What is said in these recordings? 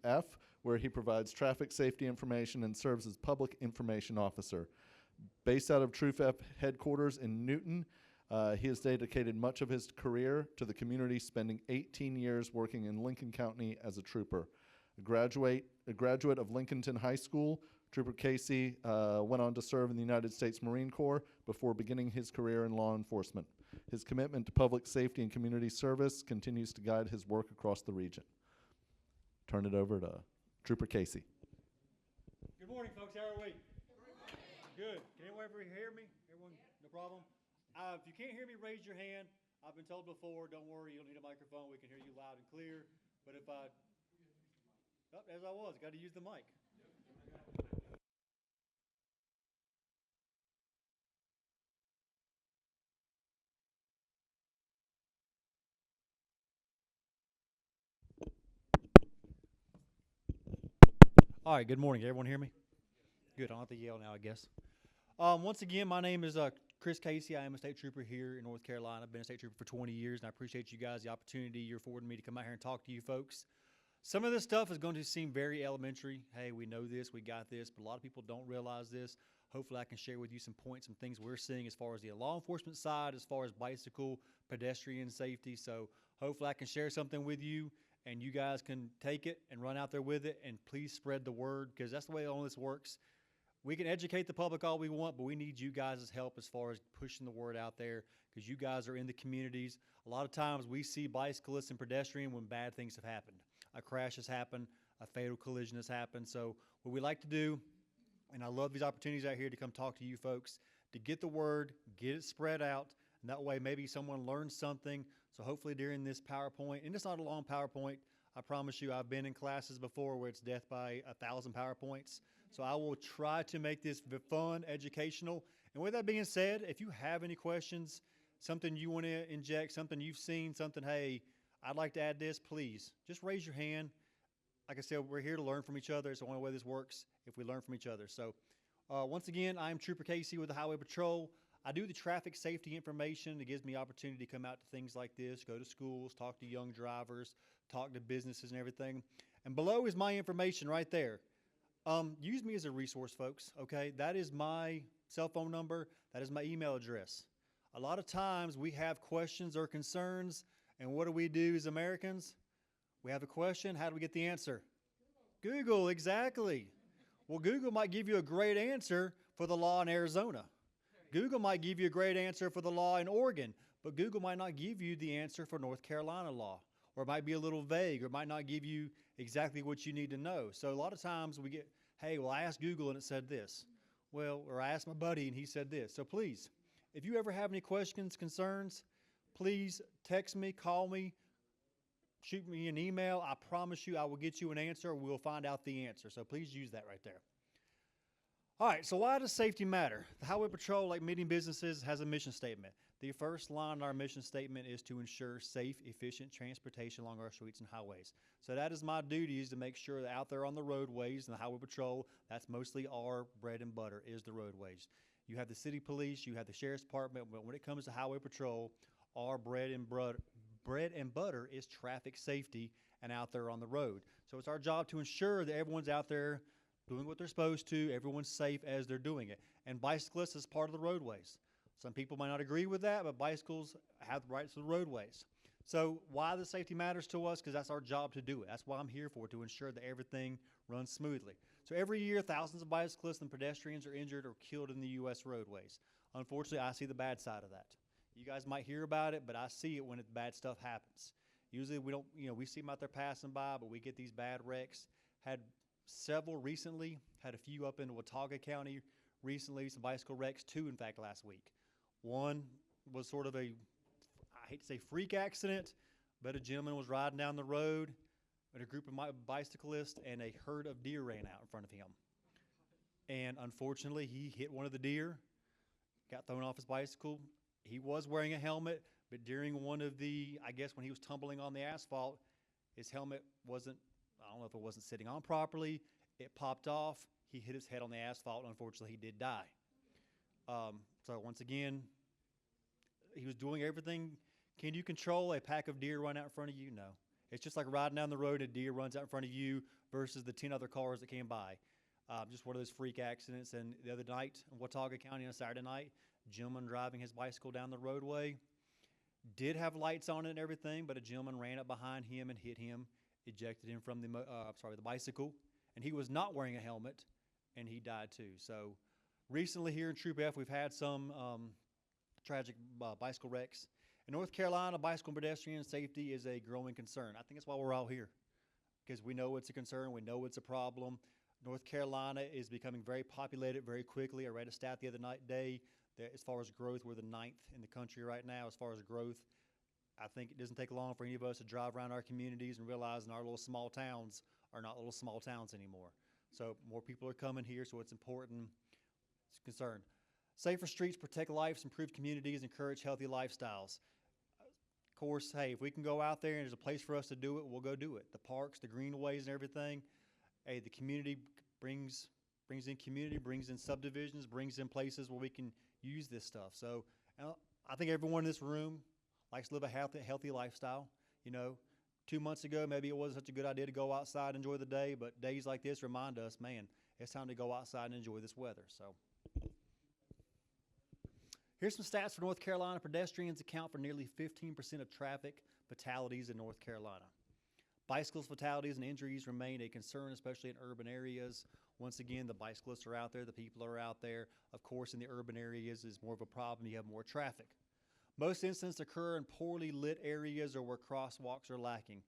F, where he provides traffic safety information and serves as public information officer. Based out of Troop F headquarters in Newton, he has dedicated much of his career to the community, spending 18 years working in Lincoln County as a trooper. A graduate of Lincolnton High School, Trooper Casey went on to serve in the United States Marine Corps before beginning his career in law enforcement. His commitment to public safety and community service continues to guide his work across the region. Turn it over to Trooper Casey. Good morning, folks. How are we? Good. Can anyone ever hear me? Everyone, no problem? If you can't hear me, raise your hand. I've been told before, don't worry, you don't need a microphone. We can hear you loud and clear. But if as I was, got to use the mic. All right, good morning. Everyone hear me? Good. I don't have to yell now, I guess. Once again, my name is Chris Casey. I am a state trooper here in North Carolina. I've been a state trooper for 20 years, and I appreciate you guys, the opportunity you're affording me to come out here and talk to you folks. Some of this stuff is going to seem very elementary. Hey, we know this, we got this, but a lot of people don't realize this. Hopefully I can share with you some points, some things we're seeing as far as the law enforcement side, as far as bicycle, pedestrian safety. So hopefully I can share something with you, and you guys can take it and run out there with it, and please spread the word, because that's the way all this works. We can educate the public all we want, but we need you guys' help as far as pushing the word out there, because you guys are in the communities. A lot of times we see bicyclists and pedestrians when bad things have happened. A crash has happened, a fatal collision has happened. So what we like to do, and I love these opportunities out here to come talk to you folks, to get the word, get it spread out, and that way maybe someone learns something. So hopefully during this PowerPoint, and it's not a long PowerPoint, I promise you I've been in classes before where it's death by 1,000 PowerPoints. So I will try to make this fun, educational. And with that being said, if you have any questions, something you want to inject, something you've seen, something, hey, I'd like to add this, please, just raise your hand. Like I said, we're here to learn from each other. It's the only way this works, if we learn from each other. So once again, I'm Trooper Casey with the Highway Patrol. I do the traffic safety information. It gives me opportunity to come out to things like this, go to schools, talk to young drivers, talk to businesses and everything. And below is my information right there. Use me as a resource, folks, okay? That is my cell phone number. That is my email address. A lot of times we have questions or concerns, and what do we do as Americans? We have a question. How do we get the answer? Google, exactly. Well, Google might give you a great answer for the law in Arizona. Google might give you a great answer for the law in Oregon, but Google might not give you the answer for North Carolina law, or it might be a little vague, or it might not give you exactly what you need to know. So a lot of times we get, hey, well, I asked Google and it said this. Well, or I asked my buddy and he said this. So please, if you ever have any questions, concerns, please text me, call me, shoot me an email. I promise you I will get you an answer. We'll find out the answer. So please use that right there. All right, so why does safety matter? The Highway Patrol, like many businesses, has a mission statement. The first line in our mission statement is to ensure safe, efficient transportation along our streets and highways. So that is my duty, is to make sure that out there on the roadways and the Highway Patrol, that's mostly our bread and butter, is the roadways. You have the city police, you have the sheriff's department, but when it comes to Highway Patrol, our bread and butter is traffic safety and out there on the road. So it's our job to ensure that everyone's out there doing what they're supposed to, everyone's safe as they're doing it. And bicyclists is part of the roadways. Some people might not agree with that, but bicycles have the rights to the roadways. So why the safety matters to us? Because that's our job to do it. That's what I'm here for, to ensure that everything runs smoothly. So every year, thousands of bicyclists and pedestrians are injured or killed in the U.S. roadways. Unfortunately, I see the bad side of that. You guys might hear about it, but I see it when bad stuff happens. Usually we don't, we see them out there passing by, but we get these bad wrecks. Had several recently, had a few up in Watauga County recently, some bicycle wrecks, 2 in fact last week. One was sort of I hate to say freak accident, but a gentleman was riding down the road with a group of bicyclists, and a herd of deer ran out in front of him. And unfortunately, he hit one of the deer, got thrown off his bicycle. He was wearing a helmet, but during one of the, I guess when he was tumbling on the asphalt, his helmet wasn't, I don't know if it wasn't sitting on properly. It popped off. He hit his head on the asphalt. Unfortunately, he did die. So once again, he was doing everything. Can you control a pack of deer run out in front of you? No. It's just like riding down the road and a deer runs out in front of you versus the 10 other cars that came by. Just one of those freak accidents. And the other night in Watauga County on a Saturday night, gentleman driving his bicycle down the roadway did have lights on it and everything, but a gentleman ran up behind him and hit him, ejected him from the bicycle, and he was not wearing a helmet, and he died too. So recently here in Troop F, we've had some tragic bicycle wrecks. In North Carolina, bicycle and pedestrian safety is a growing concern. I think that's why we're all here, because we know it's a concern, we know it's a problem. North Carolina is becoming very populated very quickly. I read a stat the other day that as far as growth, we're the 9th in the country right now as far as growth. I think it doesn't take long for any of us to drive around our communities and realize our little small towns are not little small towns anymore. So more people are coming here, so it's important. It's a concern. Safer streets protect lives, improve communities, encourage healthy lifestyles. Of course, hey, if we can go out there and there's a place for us to do it, we'll go do it. The parks, the greenways and everything, hey, the community brings in community, brings in subdivisions, brings in places where we can use this stuff. So I think everyone in this room likes to live a healthy lifestyle. You know, 2 months ago, maybe it wasn't such a good idea to go outside and enjoy the day, but days like this remind us, man, it's time to go outside and enjoy this weather. So here's some stats for North Carolina. Pedestrians account for nearly 15% of traffic fatalities in North Carolina. Bicycles fatalities and injuries remain a concern, especially in urban areas. Once again, the bicyclists are out there, the people are out there. Of course, in the urban areas is more of a problem. You have more traffic. Most incidents occur in poorly lit areas or where crosswalks are lacking.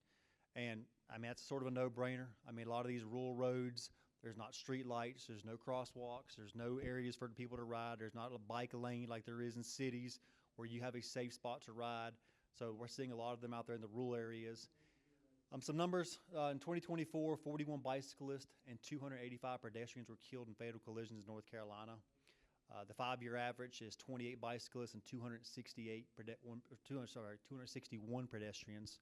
And I mean, that's sort of a no-brainer. I mean, a lot of these rural roads, there's not street lights, there's no crosswalks, there's no areas for people to ride, there's not a bike lane like there is in cities where you have a safe spot to ride. So we're seeing a lot of them out there in the rural areas. Some numbers, in 2024, 41 bicyclists and 285 pedestrians were killed in fatal collisions in North Carolina. The 5-year average is 28 bicyclists and 261 pedestrians.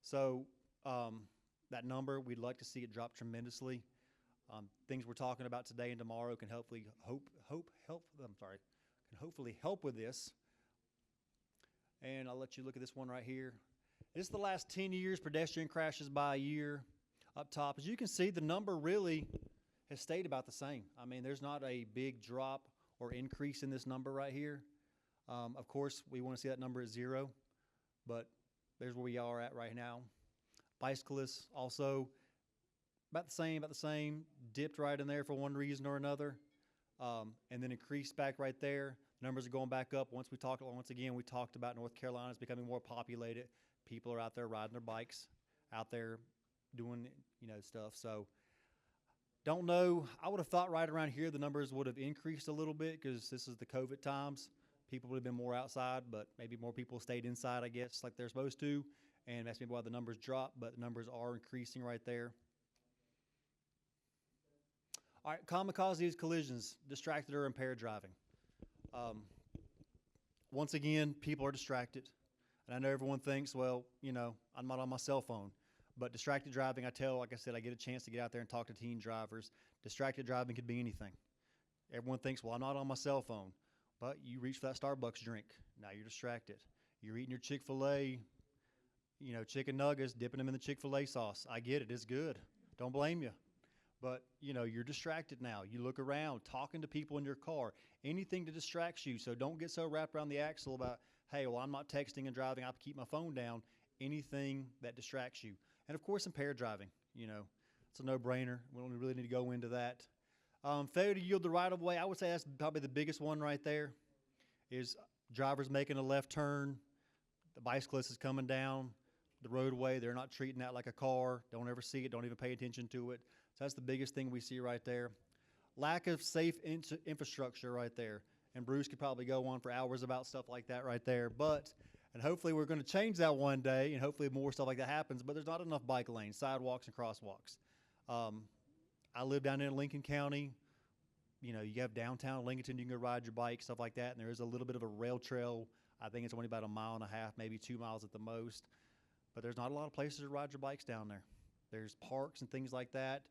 So that number, we'd like to see it drop tremendously. Things we're talking about today and tomorrow can hopefully help with this. And I'll let you look at this one right here. This is the last 10 years pedestrian crashes by a year up top. As you can see, the number really has stayed about the same. I mean, there's not a big drop or increase in this number right here. Of course, we want to see that number at 0, but there's where we are at right now. Bicyclists also about the same, dipped right in there for one reason or another, and then increased back right there. Numbers are going back up. Once again, we talked about North Carolina is becoming more populated. People are out there riding their bikes, out there doing, stuff. So don't know. I would have thought right around here the numbers would have increased a little bit because this is the COVID times. People would have been more outside, but maybe more people stayed inside, I guess, like they're supposed to. And that's maybe why the numbers dropped, but the numbers are increasing right there. All right, common cause of these collisions, distracted or impaired driving. Once again, people are distracted. And I know everyone thinks, well, I'm not on my cell phone. But distracted driving, like I said, I get a chance to get out there and talk to teen drivers. Distracted driving could be anything. Everyone thinks, well, I'm not on my cell phone. But you reach for that Starbucks drink. Now you're distracted. You're eating your Chick-fil-A, chicken nuggets, dipping them in the Chick-fil-A sauce. I get it. It's good. Don't blame you. But, you're distracted now. You look around, talking to people in your car, anything to distract you. So don't get so wrapped around the axle about, hey, well, I'm not texting and driving. I keep my phone down. Anything that distracts you. And, of course, impaired driving. It's a no-brainer. We don't really need to go into that. Failure to yield the right-of-way, I would say that's probably the biggest one right there, is drivers making a left turn. The bicyclist is coming down the roadway. They're not treating that like a car. Don't ever see it. Don't even pay attention to it. So that's the biggest thing we see right there. Lack of safe infrastructure right there. And Bruce could probably go on for hours about stuff like that right there. And hopefully we're going to change that one day, and hopefully more stuff like that happens. But there's not enough bike lanes, sidewalks, and crosswalks. I live down in Lincoln County. You have downtown Lincoln, you can go ride your bike, stuff like that. And there is a little bit of a rail trail. I think it's only about 1.5 miles, maybe 2 miles at the most. But there's not a lot of places to ride your bikes down there. There's parks and things like that.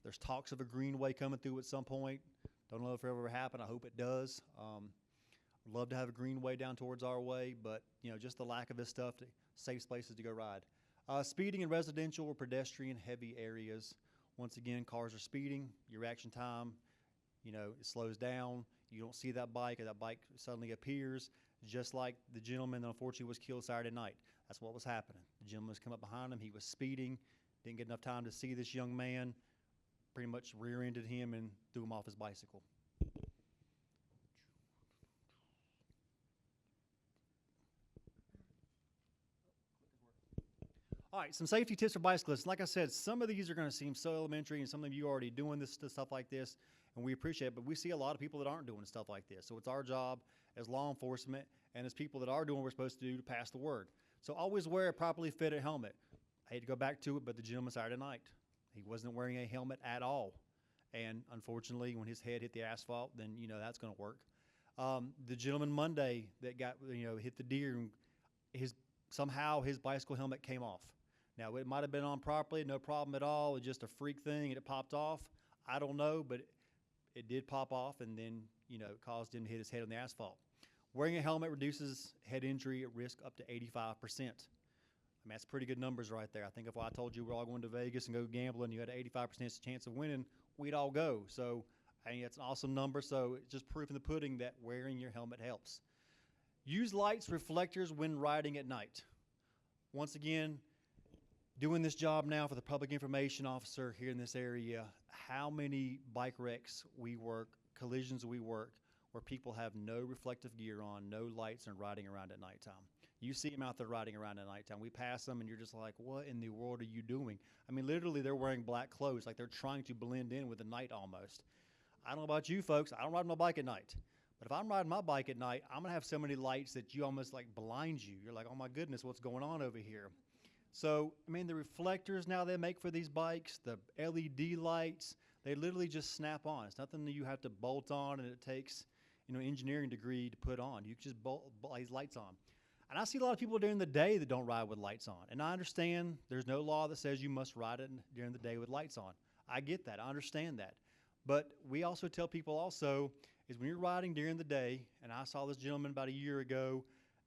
There's talks of a greenway coming through at some point. Don't know if it ever happened. I hope it does. I'd love to have a greenway down towards our way, but just the lack of this stuff, safe places to go ride. Speeding in residential or pedestrian heavy areas. Once again, cars are speeding, your reaction time, it slows down. You don't see that bike, or that bike suddenly appears, just like the gentleman that unfortunately was killed Saturday night. That's what was happening. The gentleman was coming up behind him. He was speeding, didn't get enough time to see this young man, pretty much rear-ended him and threw him off his bicycle. All right, some safety tips for bicyclists. Like I said, some of these are going to seem so elementary, and some of you are already doing this stuff like this, and we appreciate it, but we see a lot of people that aren't doing stuff like this. So it's our job as law enforcement and as people that are doing what we're supposed to do to pass the word. So always wear a properly fitted helmet. I hate to go back to it, but the gentleman Saturday night, he wasn't wearing a helmet at all. And unfortunately, when his head hit the asphalt, then, that's going to work. The gentleman Monday that got, hit the deer, and somehow his bicycle helmet came off. Now, it might have been on properly, no problem at all. It's just a freak thing, and it popped off. I don't know, but it did pop off, and then, it caused him to hit his head on the asphalt. Wearing a helmet reduces head injury at risk up to 85%. I mean, that's pretty good numbers right there. I think if I told you we're all going to Vegas and go gambling, you had an 85% chance of winning, we'd all go. So, I mean, that's an awesome number. So, it's just proof in the pudding that wearing your helmet helps. Use lights, reflectors when riding at night. Once again, doing this job now for the public information officer here in this area, how many bike wrecks we work, collisions we work, where people have no reflective gear on, no lights, and riding around at nighttime. You see them out there riding around at nighttime. We pass them, and you're just like, what in the world are you doing? I mean, literally, they're wearing black clothes, like they're trying to blend in with the night almost. I don't know about you folks. I don't ride my bike at night. But if I'm riding my bike at night, I'm going to have so many lights that you almost like blind you. You're like, oh my goodness, what's going on over here? So, I mean, the reflectors now they make for these bikes, the LED lights, they literally just snap on. It's nothing that you have to bolt on, and it takes, engineering degree to put on. You can just bolt these lights on. And I see a lot of people during the day that don't ride with lights on. And I understand there's no law that says you must ride it during the day with lights on. I get that. I understand that. But we also tell people also is when you're riding during the day, and I saw this gentleman about a year ago,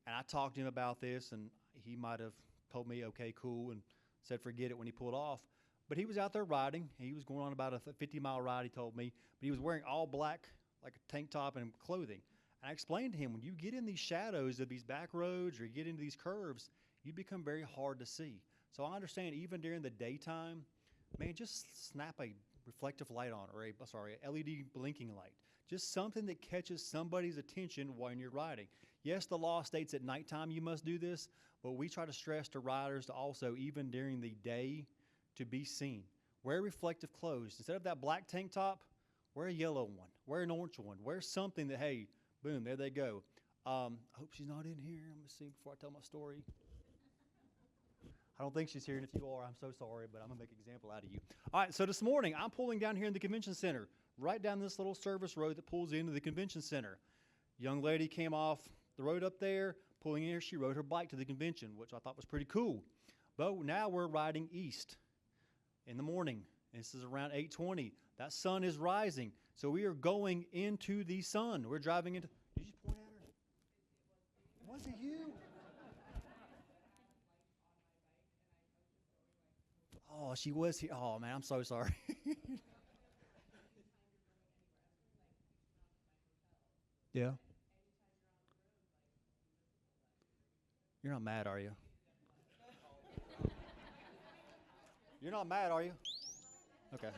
and I talked to him about this, and he might have told me, okay, cool, and said forget it when he pulled off. But he was out there riding. He was going on about a 50-mile ride, he told me. But he was wearing all black, like a tank top and clothing. And I explained to him, when you get in these shadows of these back roads or you get into these curves, you become very hard to see. So I understand even during the daytime, man, just snap a reflective light on, or a LED blinking light. Just something that catches somebody's attention when you're riding. Yes, the law states at nighttime you must do this, but we try to stress to riders to also, even during the day, to be seen. Wear reflective clothes. Instead of that black tank top, wear a yellow one. Wear an orange one. Wear something that, hey, boom, there they go. I hope she's not in here. I'm going to see before I tell my story. I don't think she's here, and if you are, I'm so sorry, but I'm going to make an example out of you. All right, so this morning, I'm pulling down here in the convention center, right down this little service road that pulls into the convention center. Young lady came off the road up there, pulling in here. She rode her bike to the convention, which I thought was pretty cool. But now we're riding east in the morning. And this is around 8:20. That sun is rising. So we are going into the sun. We're driving into... Did you point at her? Was it you? Oh, she was here. Oh, man, I'm so sorry. Yeah. You're not mad, are you? You're not mad, are you? Okay.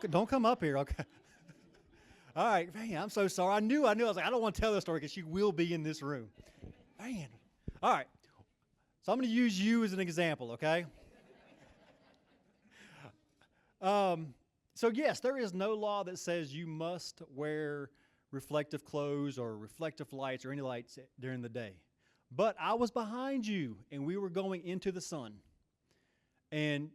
Don't come up here, okay? All right, man, I'm so sorry. I knew. I was like, I don't want to tell this story because she will be in this room. Man. All right. So I'm going to use you as an example, okay? So yes, there is no law that says you must wear reflective clothes or reflective lights or any lights during the day. But I was behind you, and we were going into the sun. And,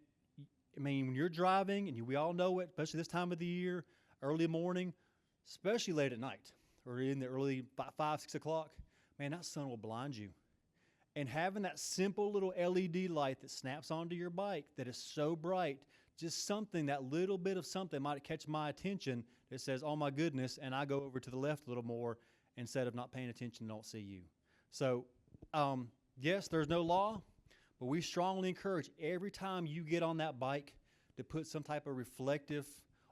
I mean, when you're driving, and we all know it, especially this time of the year, early morning, especially late at night, or in the early 5, 6 o'clock, man, that sun will blind you. And having that simple little LED light that snaps onto your bike that is so bright, just something, that little bit of something might catch my attention that says, oh my goodness, and I go over to the left a little more instead of not paying attention and don't see you. So, yes, there's no law, But we strongly encourage every time you get on that bike to put some type of reflective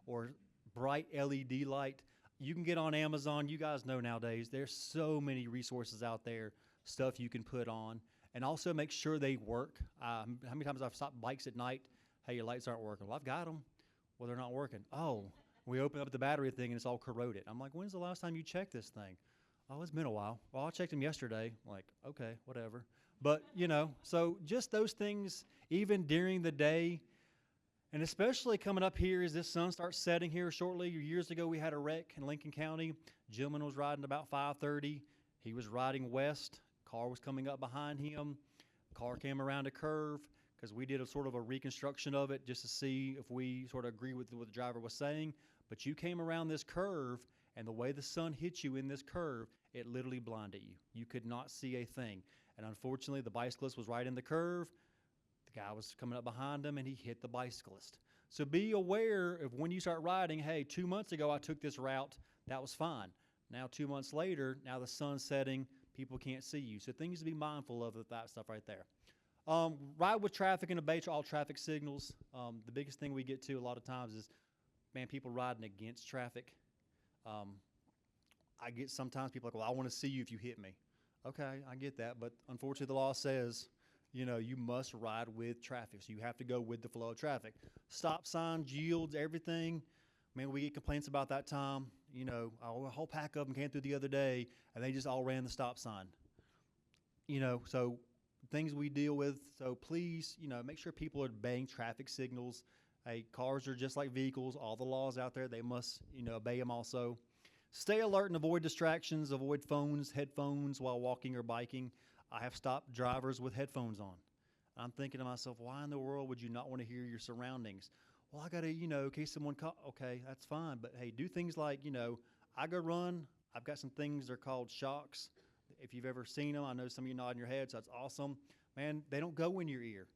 or bright LED light. You can get on Amazon. You guys know nowadays there's so many resources out there, stuff you can put on. And also make sure they work. How many times I've stopped bikes at night, hey, your lights aren't working. Well, I've got them. Well, they're not working. Oh, we open up the battery thing and it's all corroded. I'm like, when's the last time you checked this thing? Oh, it's been a while. Well, I checked them yesterday. I'm like, okay, whatever. But, you know, so just those things, even during the day, and especially coming up here as this sun starts setting here shortly. Years ago, we had a wreck in Lincoln County. Gentleman was riding about 5:30. He was riding west. Car was coming up behind him. Car came around a curve because we did a sort of a reconstruction of it just to see if we sort of agree with what the driver was saying. But you came around this curve, and the way the sun hit you in this curve, it literally blinded you. You could not see a thing. And unfortunately, the bicyclist was right in the curve. The guy was coming up behind him, and he hit the bicyclist. So be aware of when you start riding, hey, 2 months ago I took this route. That was fine. Now 2 months later, now the sun's setting. People can't see you. So things to be mindful of that stuff right there. Ride with traffic and obey all traffic signals. The biggest thing we get to a lot of times is, man, people riding against traffic. I get sometimes people like, well, I want to see you if you hit me. Okay, I get that. But unfortunately, the law says, you know, you must ride with traffic. So you have to go with the flow of traffic. Stop signs, yields, everything. Man, we get complaints about that time. You know, a whole pack of them came through the other day, and they just all ran the stop sign. You know, so things we deal with. So please, you know, make sure people are obeying traffic signals. Hey, cars are just like vehicles. All the laws out there, they must, you know, obey them also. Stay alert and avoid distractions. Avoid phones, headphones while walking or biking. I have stopped drivers with headphones on. I'm thinking to myself, why in the world would you not want to hear your surroundings? Well, I got to, you know, in case someone okay, that's fine. But, hey, do things like, you know, I go run. I've got some things, they're called shocks. If you've ever seen them, I know some of you nodding your heads, so that's awesome. Man, they don't go in your ear.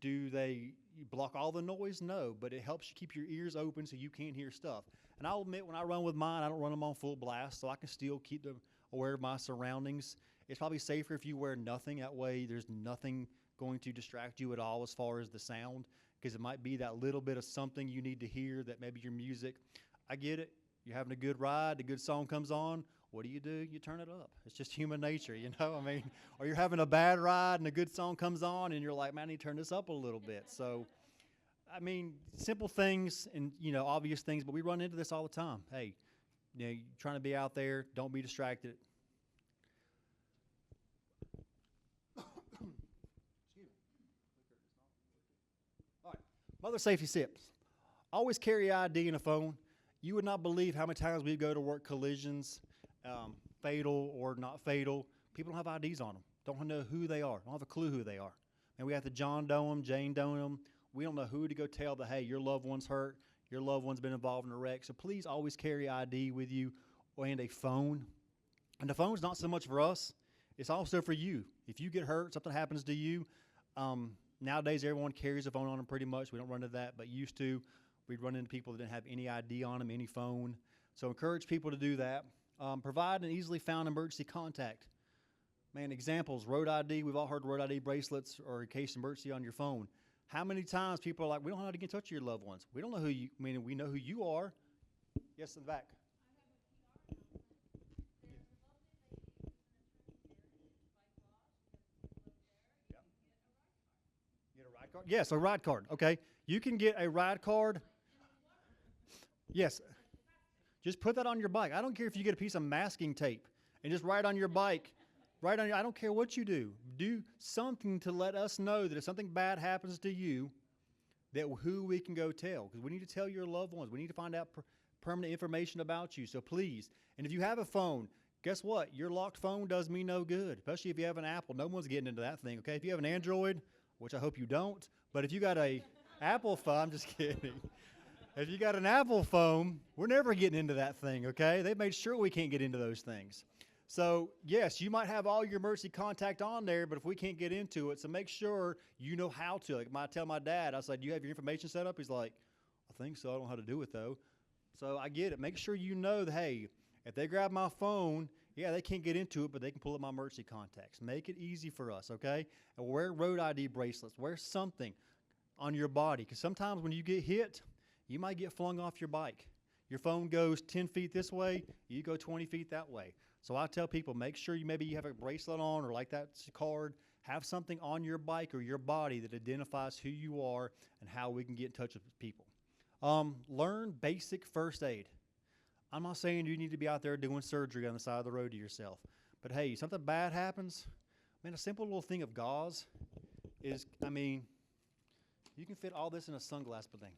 Do they block all the noise? No, but it helps you keep your ears open so you can't hear stuff. And I'll admit, when I run with mine, I don't run them on full blast, so I can still keep them aware of my surroundings. It's probably safer if you wear nothing. That way there's nothing going to distract you at all as far as the sound, because it might be that little bit of something you need to hear, that maybe your music. I get it. You're having a good ride. A good song comes on. What do? You turn it up. It's just human nature, you know? I mean, or you're having a bad ride and a good song comes on and you're like, man, I need to turn this up a little bit. So, I mean, simple things and, you know, obvious things, but we run into this all the time. Hey, you know, you're trying to be out there. Don't be distracted. All right, mother safety tips. Always carry ID and a phone. You would not believe how many times we go to work collisions, fatal or not fatal. People don't have IDs on them. Don't know who they are. Don't have a clue who they are. And we have to John Doe them, Jane Doe them. We don't know who to go tell that, hey, your loved one's hurt. Your loved one's been involved in a wreck. So please always carry ID with you and a phone. And the phone's not so much for us. It's also for you. If you get hurt, something happens to you. Nowadays, everyone carries a phone on them pretty much. We don't run into that, but used to. We'd run into people that didn't have any ID on them, any phone. So encourage people to do that. Provide an easily found emergency contact. Man, examples, road ID. We've all heard road ID bracelets or in case emergency on your phone. How many times people are like, we don't know how to get in touch with your loved ones. We don't know who you, I mean, we know who you are. Yes, in the back. Get a ride card? Yes, a ride card. Okay. You can get a ride card. Yes. Just put that on your bike. I don't care if you get a piece of masking tape and just ride on your bike. I don't care what you do. Do something to let us know that if something bad happens to you, that who we can go tell. Because we need to tell your loved ones. We need to find out permanent information about you. So please. And if you have a phone, guess what? Your locked phone does me no good, especially if you have an Apple. No one's getting into that thing, okay? If you have an Android, which I hope you don't, but if you got a Apple phone, I'm just kidding. If you got an Apple phone, we're never getting into that thing, okay? They've made sure we can't get into those things. So, yes, you might have all your emergency contact on there, but if we can't get into it, so make sure you know how to. Like I tell my dad, I said, do you have your information set up? He's like, I think so. I don't know how to do it, though. So I get it. Make sure you know that, hey, if they grab my phone, Yeah, they can't get into it, but they can pull up my emergency contacts. Make it easy for us, okay? And wear road ID bracelets. Wear something on your body, because sometimes when you get hit, you might get flung off your bike. Your phone goes 10 feet this way, you go 20 feet that way. So I tell people, make sure you have a bracelet on, or like that card, have something on your bike or your body that identifies who you are and how we can get in touch with people. Learn basic first aid. I'm not saying you need to be out there doing surgery on the side of the road to yourself, but hey, something bad happens, man, a simple little thing of gauze is, you can fit all this in a sunglass thing.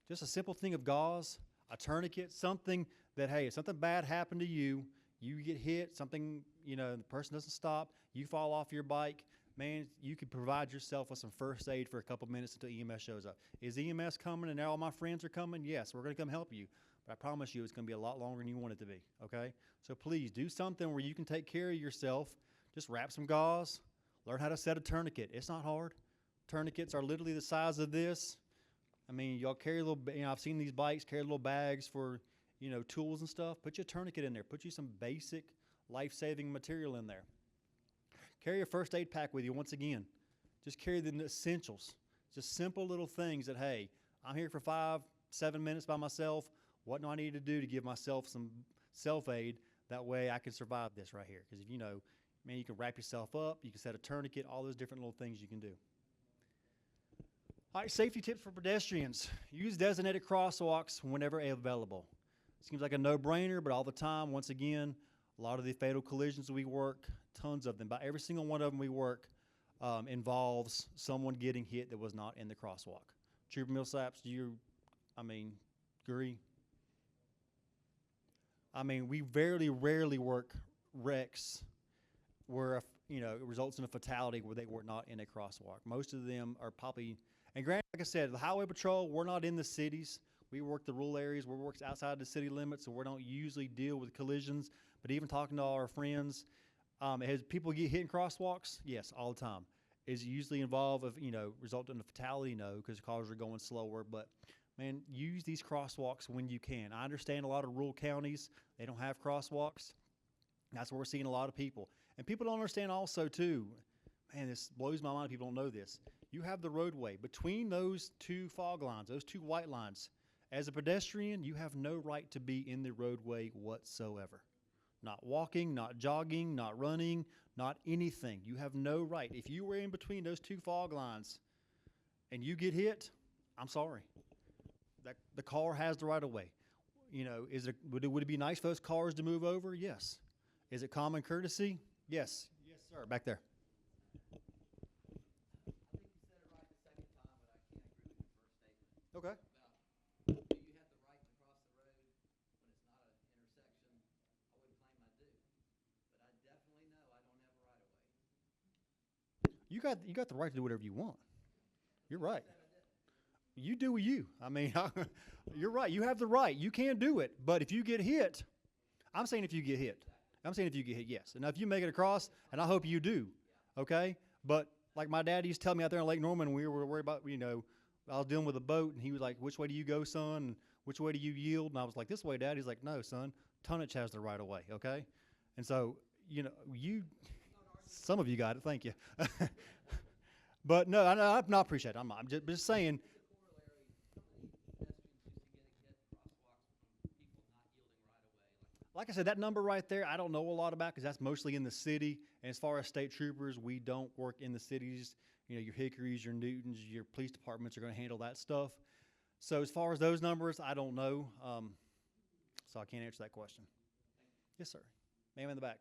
Just a simple thing of gauze, a tourniquet, something that, hey, if something bad happened to you, you get hit, something, the person doesn't stop, you fall off your bike, man, you can provide yourself with some first aid for a couple minutes until EMS shows up. Is EMS coming and all my friends are coming? Yes, we're going to come help you. But I promise you it's going to be a lot longer than you want it to be, okay? So please do something where you can take care of yourself. Just wrap some gauze, learn how to set a tourniquet. It's not hard. Tourniquets are literally the size of this. Y'all carry a little, I've seen these bikes carry little bags for, tools and stuff. Put your tourniquet in there. Put you some basic life-saving material in there. Carry a first aid pack with you once again. Just carry the essentials. Just simple little things that, hey, I'm here for 5-7 minutes by myself. What do I need to do to give myself some self-aid? That way I can survive this right here. Because if you can wrap yourself up, you can set a tourniquet, all those different little things you can do. All right, safety tips for pedestrians. Use designated crosswalks whenever available. Seems like a no-brainer, but all the time, once again, a lot of the fatal collisions we work, tons of them, about every single one of them we work involves someone getting hit that was not in the crosswalk. Trooper Millsaps, do you, agree? We very rarely work wrecks where, it results in a fatality where they were not in a crosswalk. Most of them are probably, and granted, like I said, the highway patrol, we're not in the cities. We work the rural areas. We work outside the city limits, so we don't usually deal with collisions. But even talking to all our friends, has people get hit in crosswalks? Yes, all the time. Is it usually involved of, result in a fatality? No, because cars are going slower. But man, use these crosswalks when you can. I understand a lot of rural counties, they don't have crosswalks. That's where we're seeing a lot of people. And people don't understand also too, man, this blows my mind, people don't know this. You have the roadway. Between those two fog lines, those two white lines, as a pedestrian, you have no right to be in the roadway whatsoever. Not walking, not jogging, not running, not anything. You have no right. If you were in between those two fog lines and you get hit, I'm sorry. The car has the right of way. Would it be nice for those cars to move over? Yes. Is it common courtesy? Yes. Yes, sir. Back there. I think you said it right the second time, but I can't agree with your first statement. Okay. Do you have the right to cross the road when it's not an intersection? I wouldn't claim I do, but I definitely know I don't have a right of way. You got the right to do whatever you want. You're right. You do you. You're right. You have the right. You can do it. But if you get hit, I'm saying if you get hit. I'm saying if you get hit, yes. And now if you make it across, and I hope you do, okay? But like my dad used to tell me out there in Lake Norman, we were worried about, I was dealing with a boat, and he was like, which way do you go, son? And which way do you yield? And I was like, this way, Dad. He's like, no, son, tonnage has the right of way, okay? And so, some of you got it, thank you. But no, I appreciate it. I'm just saying. Like I said, that number right there, I don't know a lot about because that's mostly in the city. And as far as state troopers, we don't work in the cities. Your Hickorys, your Newtons, your police departments are going to handle that stuff. So as far as those numbers, I don't know. So I can't answer that question. Yes, sir. Ma'am in the back.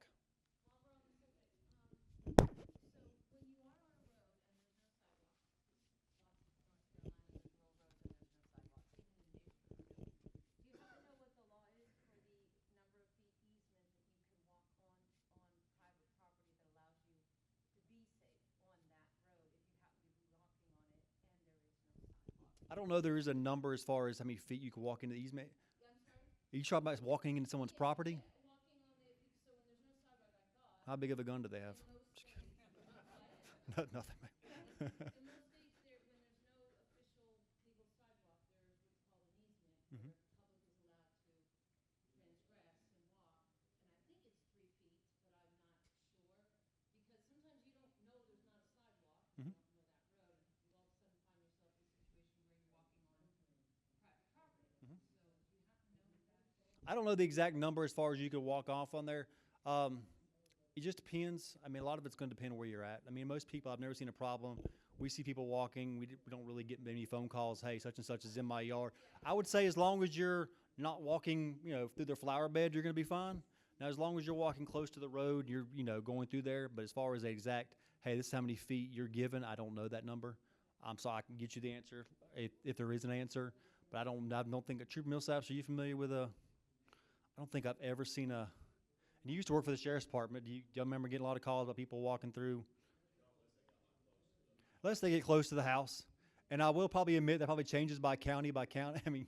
I don't know there is a number as far as how many feet you can walk into the easement. Yeah, I'm sorry? Are you talking about walking into someone's property? Walking on it, so when there's no sidewalk, I thought. How big of a gun do they have? In most states, Nothing. in most states, when there's no official legal sidewalk, there's what's called an easement, Mhm. where the public is allowed to transgress and walk, and I think it's 3 feet. I don't know the exact number as far as you could walk off on there. It just depends. I mean, a lot of it's going to depend where you're at. I mean, most people, I've never seen a problem. We see people walking. We don't really get many phone calls. Hey, such and such is in my yard. I would say as long as you're not walking, through their flower bed, you're going to be fine. Now, as long as you're walking close to the road, you're, going through there. But as far as the exact, hey, this is how many feet you're given, I don't know that number. So I can get you the answer if there is an answer. But I don't think Trooper Millsaps, are you familiar with I don't think I've ever seen and you used to work for the sheriff's department. Do y'all remember getting a lot of calls about people walking through? Unless they get close to the house. And I will probably admit that probably changes by county by county. I mean,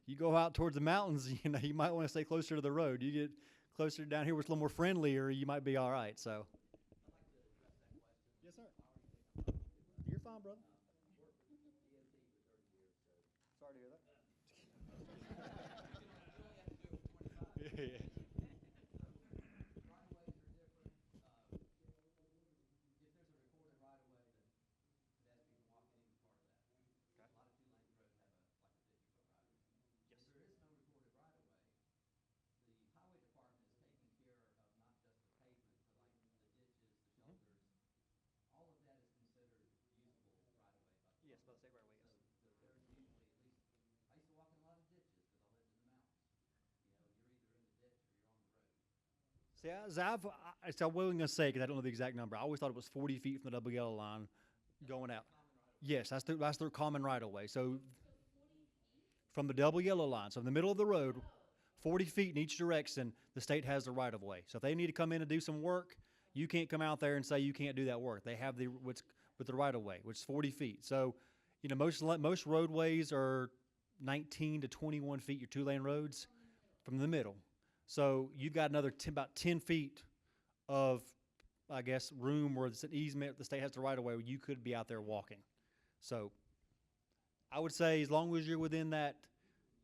you go out towards the mountains, you might want to stay closer to the road. You get closer down here where it's a little more friendlier, you might be all right. So. Yes, sir. You're fine, brother. Sorry to hear that. Yeah. Yes, by the state right away, yes. So there's usually at least, I used to walk in a lot of ditches because I lived in the mountains. You're either in the ditch or you're on the road. See, I'm willing to say, because I don't know the exact number, I always thought it was 40 feet from the double yellow line going out. Yes, that's their common right of way. So from the double yellow line, so in the middle of the road, 40 feet in each direction, the state has the right of way. So if they need to come in and do some work, you can't come out there and say you can't do that work. They have what's with the right of way, which is 40 feet. So, most roadways are 19 to 21 feet, your 2-lane roads from the middle. So you've got another about 10 feet of, I guess, room where it's an easement, the state has the right of way where you could be out there walking. So I would say as long as you're within that,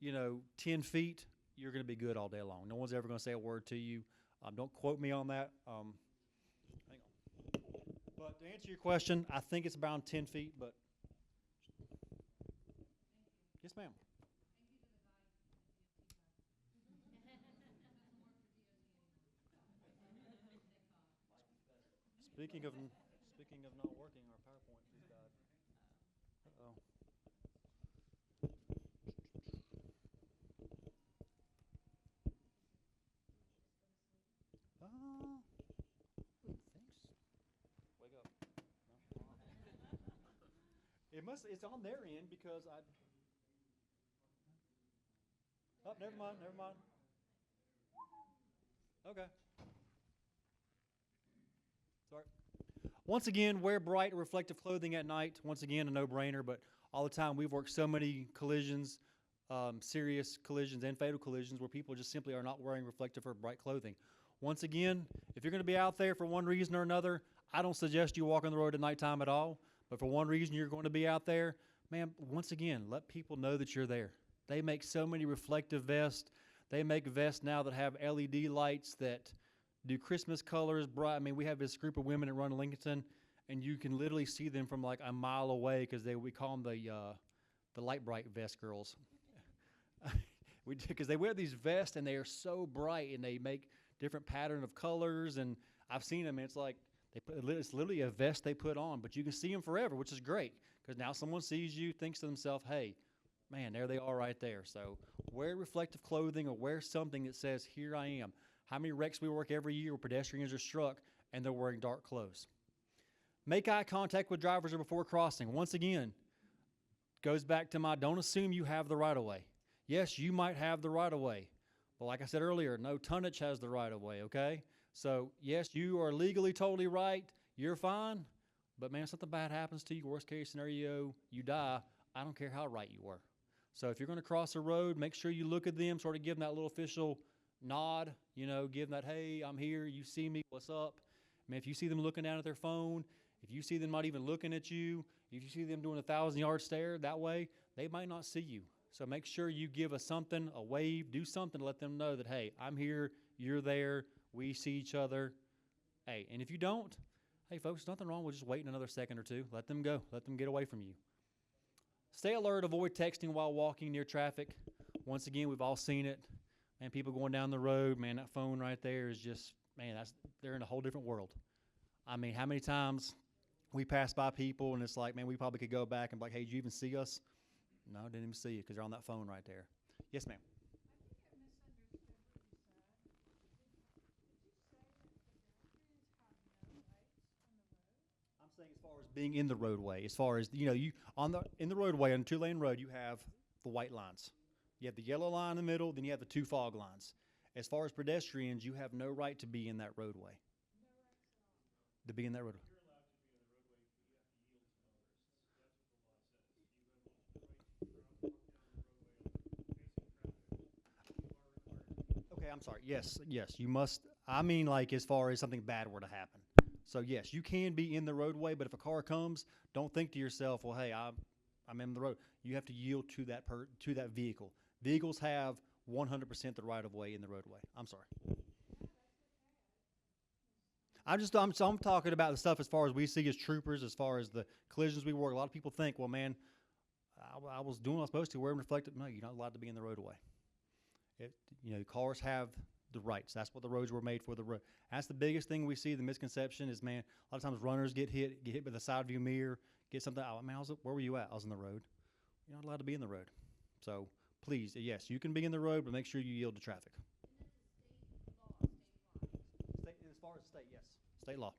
10 feet, you're going to be good all day long. No one's ever going to say a word to you. Don't quote me on that. Hang on. But to answer your question, I think it's around 10 feet, but. Yes, ma'am. Speaking of not working, our PowerPoint just died. Uh-oh. Thanks. Wake up. No. It's on their end because oh, never mind. Okay. Sorry. Once again, wear bright reflective clothing at night. Once again, a no-brainer, but all the time we've worked so many collisions, serious collisions and fatal collisions where people just simply are not wearing reflective or bright clothing. Once again, if you're going to be out there for one reason or another, I don't suggest you walk on the road at nighttime at all, but for one reason you're going to be out there, man, once again, let people know that you're there. They make so many reflective vests. They make vests now that have LED lights that do Christmas colors, bright. I mean, we have this group of women that run Lincoln, and you can literally see them from like a mile away because we call them the light bright vest girls. Because they wear these vests and they are so bright and they make different pattern of colors, and I've seen them. And it's like it's literally a vest they put on, but you can see them forever, which is great because now someone sees you, thinks to themselves, "Hey, man, there they are right there." So wear reflective clothing or wear something that says, "Here I am." How many wrecks we work every year where pedestrians are struck and they're wearing dark clothes? Make eye contact with drivers before crossing. Once again, goes back to don't assume you have the right of way. Yes, you might have the right of way. But like I said earlier, no tonnage has the right of way, okay? So yes, you are legally totally right. You're fine. But man, something bad happens to you, worst case scenario, you die. I don't care how right you were. So if you're going to cross a road, make sure you look at them, sort of give them that little official nod, give them that, "Hey, I'm here, you see me, what's up?" I mean, if you see them looking down at their phone, if you see them not even looking at you, if you see them doing a 1,000-yard stare that way, they might not see you. So make sure you give us something, a wave, do something to let them know that, hey, I'm here, you're there, we see each other. Hey, and if you don't, hey, folks, nothing wrong with just waiting another second or two. Let them go. Let them get away from you. Stay alert. Avoid texting while walking near traffic. Once again, we've all seen it. Man, people going down the road, man, that phone right there is just, man, they're in a whole different world. I mean, how many times we pass by people and it's like, man, we probably could go back and be like, hey, did you even see us? No, I didn't even see you because they're on that phone right there. Yes, ma'am. I'm saying as far as being in the roadway, as far as, you know, you in the roadway on a 2-lane road, you have the white lines. You have the yellow line in the middle, then you have the 2 fog lines. As far as pedestrians, you have no right to be in that roadway. To be in that roadway. Okay, I'm sorry. Yes, yes, you must. I mean, like as far as something bad were to happen. So yes, you can be in the roadway, but if a car comes, don't think to yourself, well, hey, I'm in the road. You have to yield to that vehicle. Vehicles have 100% the right of way in the roadway. I'm sorry. I'm talking about the stuff as far as we see as troopers, as far as the collisions we work. A lot of people think, well, man, I was doing what I was supposed to. Wearing reflective. No, you're not allowed to be in the roadway. Cars have the rights. That's what the roads were made for. The road. That's the biggest thing we see. The misconception is, man, a lot of times runners get hit by the side view mirror, get something. Oh, man, where were you at? I was in the road. You're not allowed to be in the road. So please, yes, you can be in the road, but make sure you yield to traffic. As far as state, yes, state law.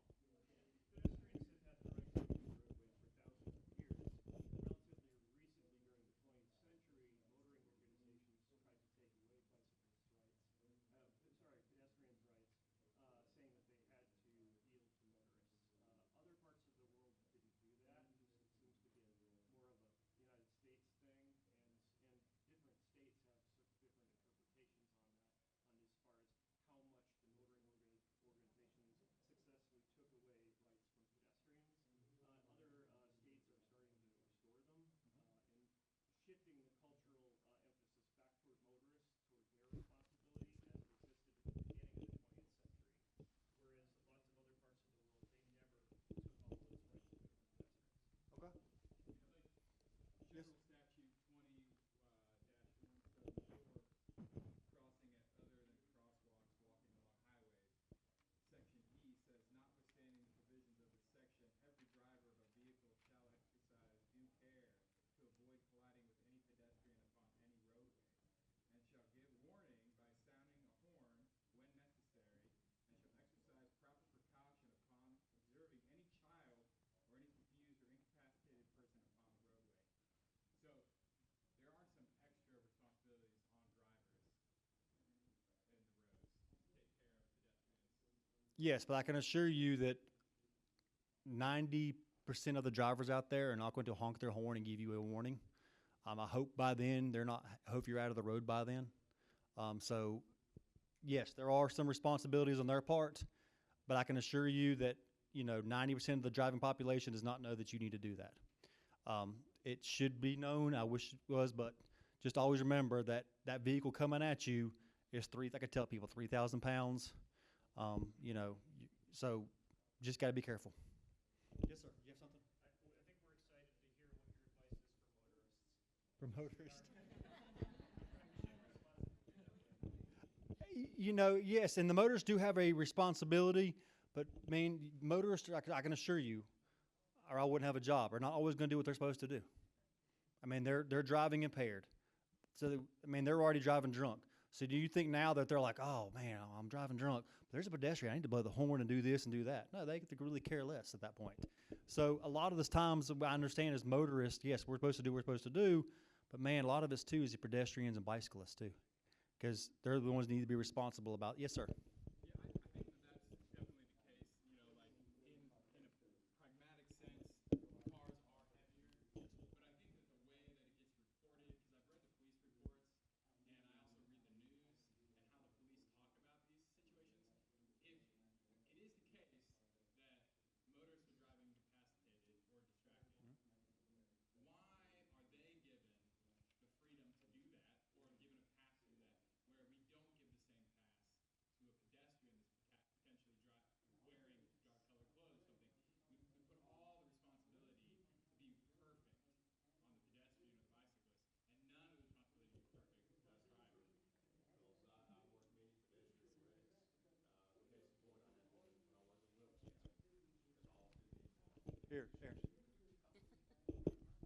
Yes, but I can assure you that 90% of the drivers out there are not going to honk their horn and give you a warning. I hope by then they're not. I hope you're out of the road by then. So, yes, there are some responsibilities on their part, but I can assure you that 90% of the driving population does not know that you need to do that. It should be known. I wish it was, but just always remember that that vehicle coming at you is I could tell people 3,000 pounds. So just got to be careful. Yes, sir. You have something? I think we're excited to hear what your advice is for motorists. For motorists? Yes, and the motorists do have a responsibility, but motorists, I can assure you, or I wouldn't have a job, are not always going to do what they're supposed to do. They're driving impaired. So, they're already driving drunk. So do you think now that they're like, oh, man, I'm driving drunk, but there's a pedestrian, I need to blow the horn and do this and do that? No, they really care less at that point. So a lot of the times I understand as motorists, yes, we're supposed to do what we're supposed to do, but, man, a lot of us, too, is the pedestrians and bicyclists, too, because they're the ones that need to be responsible about it. Yes, sir.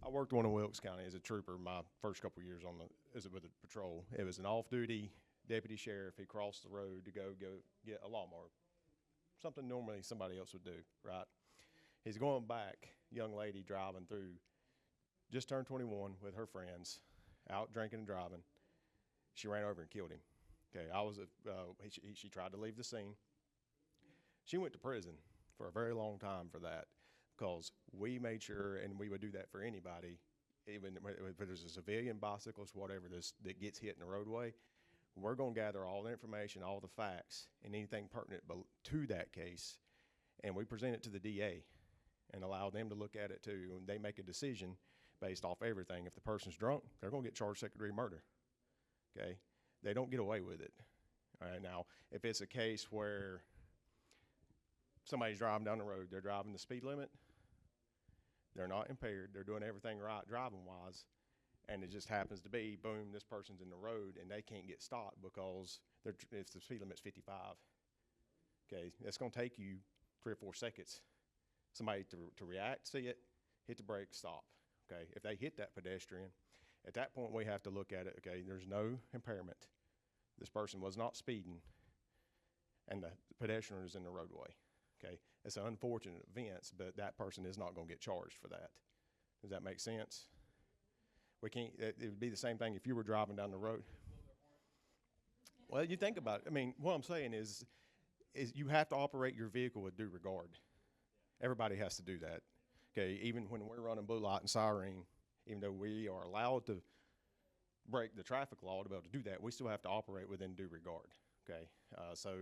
I worked one in Wilkes County as a trooper my first couple years with the patrol. It was an off-duty deputy sheriff. He crossed the road to go get a lawnmower, something normally somebody else would do, right? He's going back, young lady driving through, just turned 21 with her friends, out drinking and driving. She ran over and killed him. Okay, she tried to leave the scene. She went to prison for a very long time for that, because we made sure, and we would do that for anybody, even if there's a civilian, bicyclist, whatever that gets hit in the roadway, we're going to gather all the information, all the facts, and anything pertinent to that case, and we present it to the DA and allow them to look at it too, and they make a decision based off everything. If the person's drunk, they're going to get charged second-degree murder. Okay, they don't get away with it. All right, now if it's a case where somebody's driving down the road, they're driving the speed limit, they're not impaired, they're doing everything right driving-wise, and it just happens to be, boom, this person's in the road and they can't get stopped because if the speed limit's 55. Okay, it's going to take you 3 or 4 seconds, somebody to react, see it, hit the brake, stop. Okay, if they hit that pedestrian, at that point we have to look at it. Okay, there's no impairment. This person was not speeding, and the pedestrian is in the roadway. Okay, it's an unfortunate event, but that person is not going to get charged for that. Does that make sense? We can't. It would be the same thing if you were driving down the road. Well, you think about it. I mean, what I'm saying is you have to operate your vehicle with due regard. Everybody has to do that. Okay, even when we're running blue light and siren, even though we are allowed to break the traffic law to be able to do that, we still have to operate within due regard. Okay, so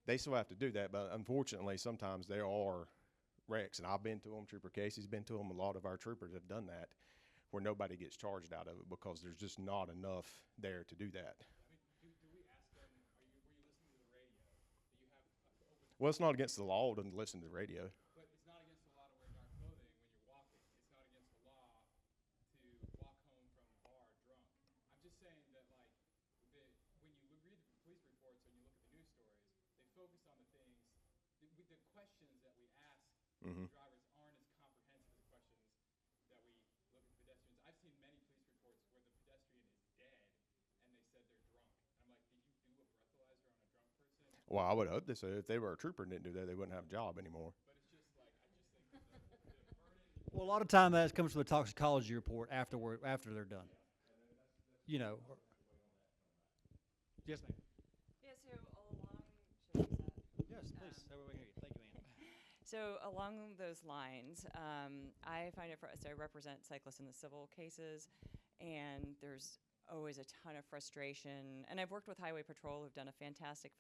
they still have to do that, but unfortunately, sometimes there are wrecks, and I've been to them. Trooper Casey's been to them. A lot of our troopers have done that, where nobody gets charged out of it because there's just not enough there to do that. I mean, do we ask them, were you listening to the radio? Do you have open? Well, it's not against the law to listen to the radio. But it's not against the law to wear dark clothing when you're walking. It's not against the law to walk home from the bar drunk. I'm just saying that, like, when you read the police reports and you look at the news stories, they focus on the things, the questions that we ask drivers aren't as comprehensive as the questions that we look at pedestrians. I've seen many police reports where the pedestrian is dead and they said they're drunk. I'm like, did you do a breathalyzer on a drunk person? Well, I would hope they said if they were a trooper and didn't do that, they wouldn't have a job anymore. But it's just like, I just think that the burden. Well, a lot of time that comes from the toxicology report after they're done. You know. Yes, ma'am. Yeah, so along, should I use that? Yes, please. Everybody hear you. Thank you, Ann. So along those lines, I find it, so I represent cyclists in the civil cases, and there's always a ton of frustration. And I've worked with Highway Patrol, who've done a fantastic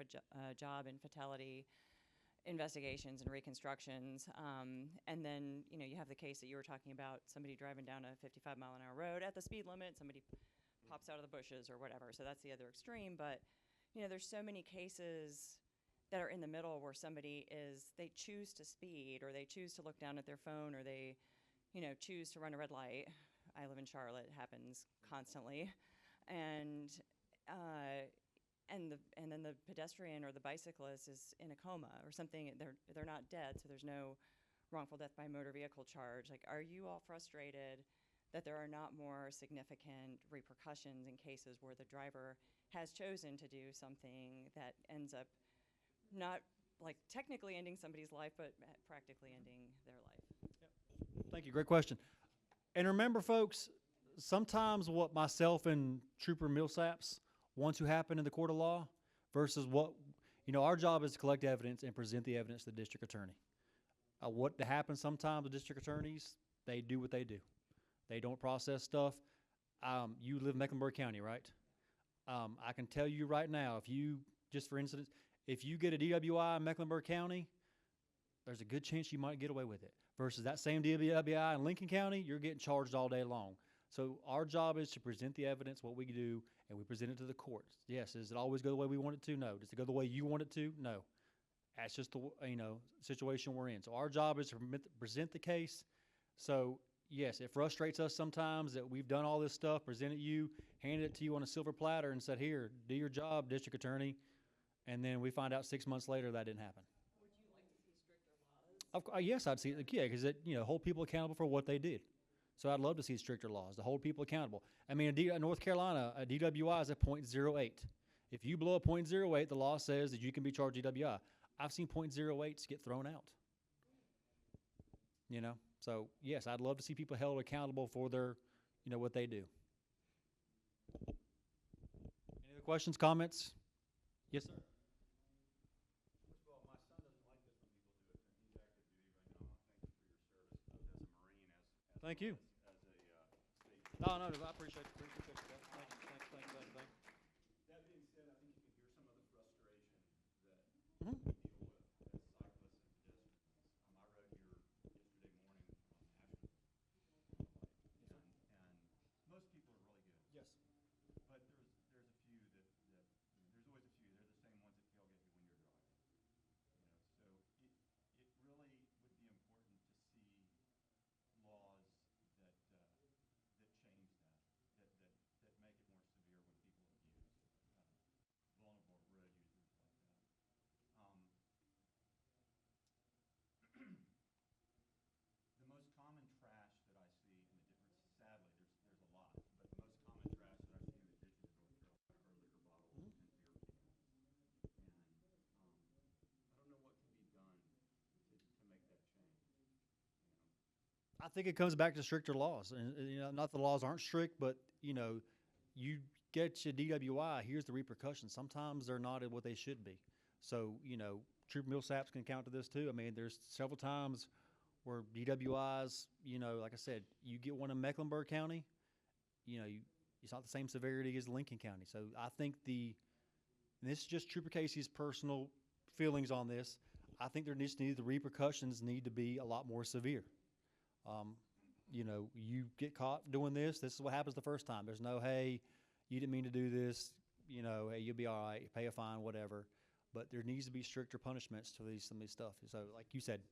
job in fatality investigations and reconstructions. And then, you know, you have the case that you were talking about, somebody driving down a 55-mile-an-hour road at the speed limit, somebody pops out of the bushes or whatever. So that's the other extreme. But, you know, there's so many cases that are in the middle where they choose to speed, or they choose to look down at their phone, or they, you know, choose to run a red light. I live in Charlotte, it happens constantly. And then the pedestrian or the bicyclist is in a coma or something. They're not dead, so there's no wrongful death by motor vehicle charge. Like, are you all frustrated that there are not more significant repercussions in cases where the driver has chosen to do something that ends up not like technically ending somebody's life, but practically ending their life? Thank you. Great question. And remember, folks, sometimes what myself and Trooper Millsaps want to happen in the court of law versus what, you know, our job is to collect evidence and present the evidence to the district attorney. What happens sometimes with district attorneys, they do what they do. They don't process stuff. You live in Mecklenburg County, right? I can tell you right now, if you, just for instance, if you get a DWI in Mecklenburg County, there's a good chance you might get away with it. Versus that same DWI in Lincoln County, you're getting charged all day long. So our job is to present the evidence, what we do, and we present it to the courts. Yes, does it always go the way we want it to? No. Does it go the way you want it to? No. That's just the situation we're in. So our job is to present the case. So yes, it frustrates us sometimes that we've done all this stuff, presented you, handed it to you on a silver platter, and said, "Here, do your job, district attorney," and then we find out 6 months later that didn't happen. Would you like to see stricter laws? Yes, I'd see. Yeah, because it hold people accountable for what they did. So I'd love to see stricter laws to hold people accountable. I mean, in North Carolina, a DWI is a .08. If you blow a .08, the law says that you can be charged DWI. I've seen .08s get thrown out. You know, so yes, I'd love to see people held accountable for their, you know, what they do. Any other questions, comments? Yes, sir. First of all, my son doesn't like this when people do it, and he's active duty right now. Thank you for your service, both as a Marine as Thank well you. as a state. No, I appreciate it. Thank you. Thank you. That being said, I think you can hear some of the frustration that Mhm. we deal with as cyclists and pedestrians. I rode here yesterday morning on Ashland, and most people are really good. Yes. But there's a few that there's always a few. They're the same ones that tailgate you when you're driving. So it really would be important to see laws that change that make it more severe when people abuse vulnerable road users like that. The most common trash that I see in the difference, sadly, there's a lot, but the most common trash that I see in the ditches in North Carolina are liquor bottles and beer cans. And I don't know what can be done to make that change. I think it comes back to stricter laws, and you know, not the laws aren't strict, but you know, you get your DWI. Here's the repercussions. Sometimes they're not at what they should be. So you know, Trooper Millsaps can count to this too. I mean, there's several times where DWIs, you know, like I said, you get one in Mecklenburg County, you know, it's not the same severity as Lincoln County. So I think and this is just Trooper Casey's personal feelings on this. I think the repercussions need to be a lot more severe. You know, you get caught doing this is what happens the first time. There's no, hey, you didn't mean to do this, you know, hey, you'll be all right, pay a fine, whatever. But there needs to be stricter punishments to some of these stuff. So like you said. Is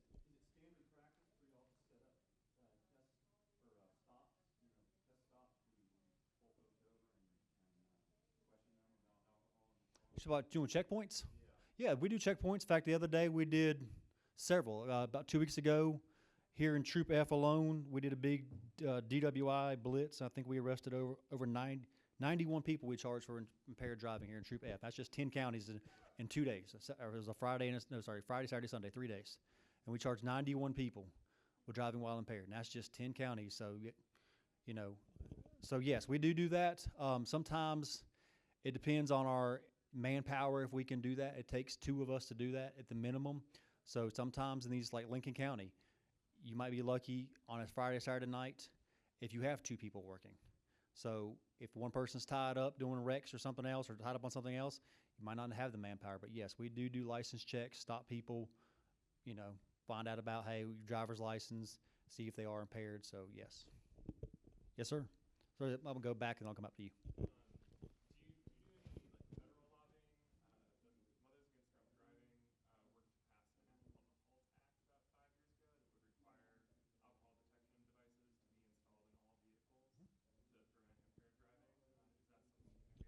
it standard practice for y'all to set up tests for stops, test stops where you pull folks over and question them about alcohol in the car? So about doing checkpoints? Yeah, we do checkpoints. In fact, the other day we did several. About 2 weeks ago, here in Troop F alone, we did a big DWI blitz. I think we arrested over 91 people we charged for impaired driving here in Troop F. That's just 10 counties in 2 days. It was a Friday Friday, Saturday, Sunday, 3 days. And we charged 91 people with driving while impaired. And that's just 10 counties. So, you know, so yes, we do that. Sometimes it depends on our manpower if we can do that. It takes 2 of us to do that at the minimum. So sometimes in these, like Lincoln County, you might be lucky on a Friday, Saturday night if you have 2 people working. So if one person's tied up doing wrecks or something else or tied up on something else, you might not have the manpower. But yes, we do license checks, stop people, you know, find out about, hey, your driver's license, see if they are impaired. So yes. Yes, sir. So I'm going to go back and I'll come up to you. Do you do any federal lobbying? The Mothers Against Drunk Driving worked to pass an act called the HALT Act about 5 years ago that would require alcohol detection devices to be installed in all vehicles to prevent impaired driving. Is that something you can engage with?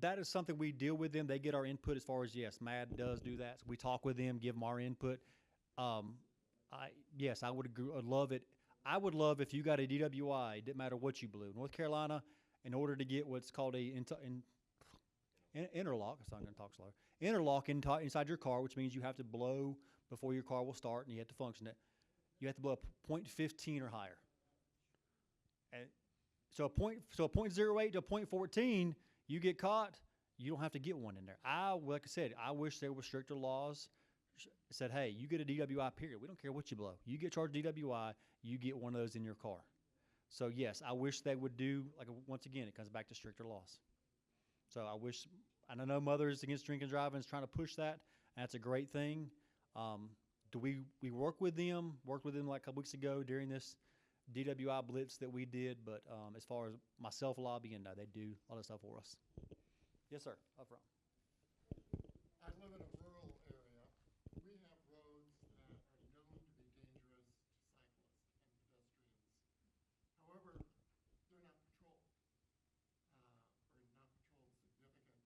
That is something we deal with them. They get our input as far as, yes, MAD does do that. So we talk with them, give them our input. Yes, I would agree. I'd love it. I would love if you got a DWI, it didn't matter what you blew. North Carolina, in order to get what's called a interlock, I'm going to talk slower, interlock inside your car, which means you have to blow before your car will start and you have to function it. You have to blow a .15 or higher. And so a .08 to a .14, you get caught, you don't have to get one in there. Like I said, I wish there were stricter laws. Said, hey, you get a DWI, period. We don't care what you blow. You get charged DWI, you get one of those in your car. So yes, I wish they would do, like, once again, it comes back to stricter laws. So I know Mothers Against Drink and Driving is trying to push that, and that's a great thing. We work with them like a couple weeks ago during this DWI blitz that we did, but as far as myself lobbying, no, they do a lot of stuff for us. Yes, sir, up front. I live in a rural area. We have roads that are known to be dangerous to cyclists and pedestrians. However, they're not patrolled, or not patrolled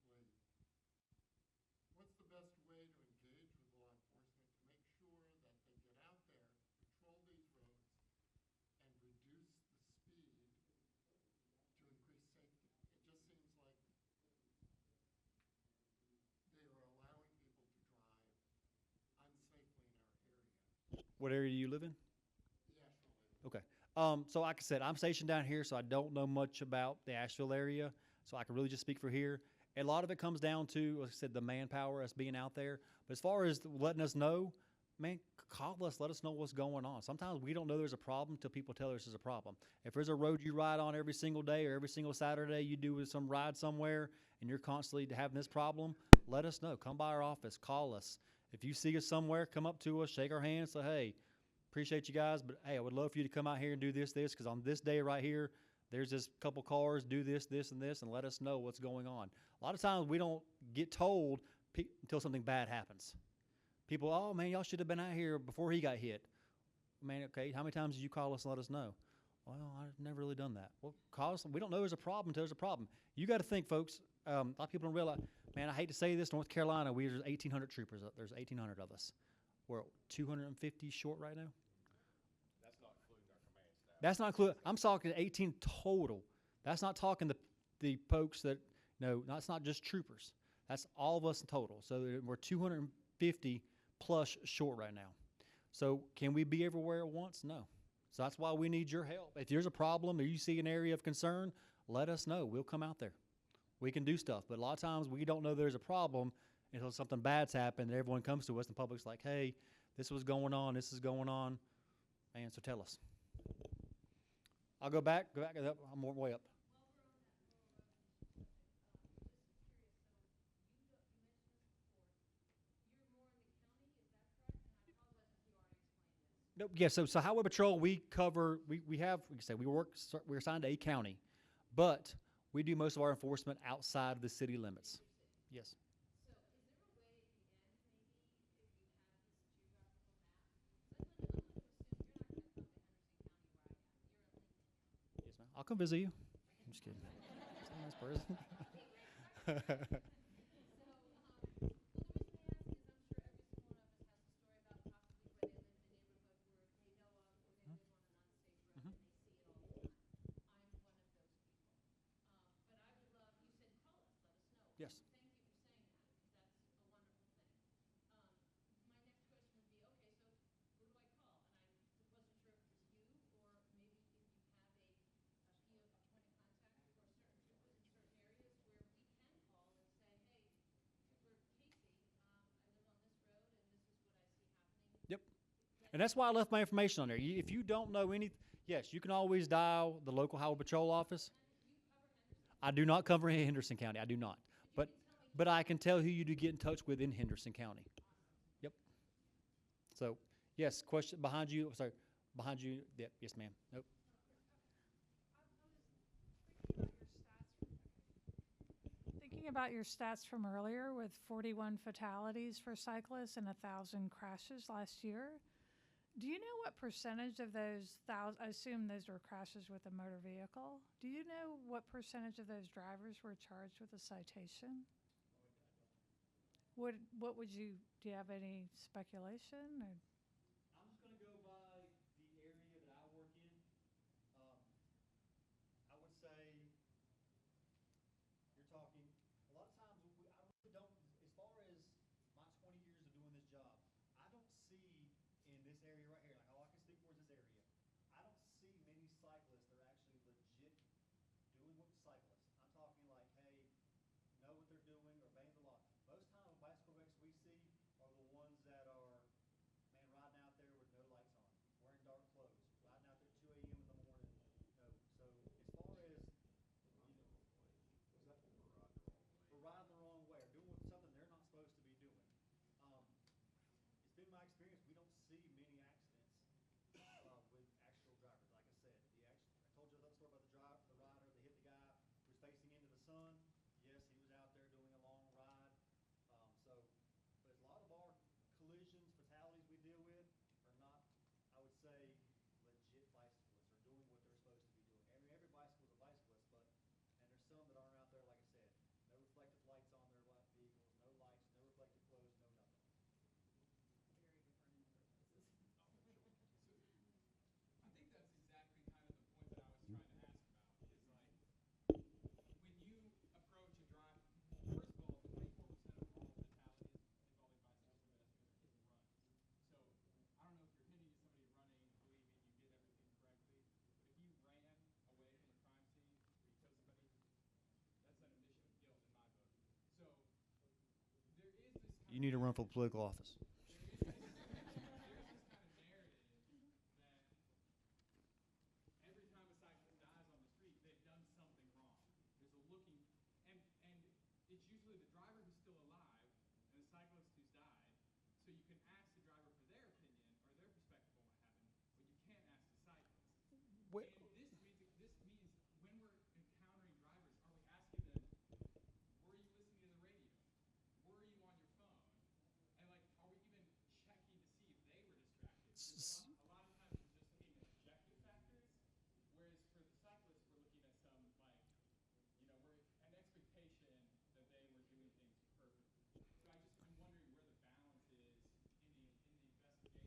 significantly. What's the best way to engage with law enforcement to make sure that they get out there, patrol these roads, and reduce the speed What area do you live in? the Asheville area. Okay. So like I said, I'm stationed down here, so I don't know much about the Asheville area. So I can really just speak for here. A lot of it comes down to, like I said, the manpower, us being out there. But as far as letting us know, man, call us, let us know what's going on. Sometimes we don't know there's a problem till people tell us there's a problem. If there's a road you ride on every single day or every single Saturday you do some ride somewhere and you're constantly having this problem, let us know. Come by our office, call us. If you see us somewhere, come up to us, shake our hands, say, hey, appreciate you guys, but hey, I would love for you to come out here and do this, because on this day right here, there's this couple cars, do this, this, and this, and let us know what's going on. A lot of times we don't get told until something bad happens. People, oh man, y'all should have been out here before he got hit. Man, okay, how many times did you call us and let us know? Well, I've never really done that. Well, call us. We don't know there's a problem until there's a problem. You got to think, folks. A lot of people don't realize. Man, I hate to say this, North Carolina, there's 1,800 troopers. There's 1,800 of us. We're 250 short right now. That's not including our command staff. That's not including. I'm talking 18 total. That's not talking the folks that that's not just troopers. That's all of us in total. So we're 250 plus short right now. So can we be everywhere at once? No. So that's why we need your help. If there's a problem or you see an area of concern, let us know. We'll come out there. We can do stuff. But a lot of times we don't know there's a problem until something bad's happened and everyone comes to us and the public's like, hey, this was going on, this is going on. Man, so tell us. I'll go back up. I'm way up. Nope. Yeah. So Highway Patrol, we cover. We have. Like I say, we're assigned to a county, but we do most of our enforcement outside of the city limits. Yes. Yes, ma'am. I'll come visit you. I'm just kidding. That's a nice person. Yes. Yep. And that's why I left my information on there. If you don't know yes, you can always dial the local Highway Patrol office. I do not cover Henderson County. I do not. But I can tell who you to get in touch with in Henderson County. Yep. So, yes, question behind you. Sorry, behind you. Yep. Yes, ma'am. Nope. Thinking about your stats from earlier with 41 fatalities for cyclists and 1,000 crashes last year, do you know what percentage of those I assume those were crashes with a motor vehicle. Do you know what percentage of those drivers were charged with a citation? Do you have any speculation? Or? I'm just going to go by the area that I work in. I would say you're talking, a lot of times, I really don't, as far as my 20 years of doing this job, I don't see in this area right here, like all I can speak for is this area, I don't see many cyclists that are actually legit doing what the cyclists. I'm talking like, hey, know what they're doing, or obeying the law. Most times, bicycle wrecks we see are the ones that are, man, riding out there with no lights on, wearing dark clothes, riding out there at 2 a.m. in the morning. So as far as, or riding the wrong way, or doing something they're not supposed to be doing. It's been my experience, we don't see many accidents You need to run for political office. Every time a cyclist dies on the street, they've done something wrong. There's a looking, and it's usually the driver who's still alive and the cyclist who's died. So you can ask the driver for their opinion or their perspective on what happened, but you can't ask the cyclist. Wh- And this means when we're encountering drivers, are we asking them, were you listening to the radio? Were you on your phone? And like, are we even checking to see if they were distracted? 'Cause a lot of times we're just looking at objective factors, whereas for the cyclists, we're looking at some like, we're an expectation that they were doing things perfectly. So I'm wondering where the balance is in the investigation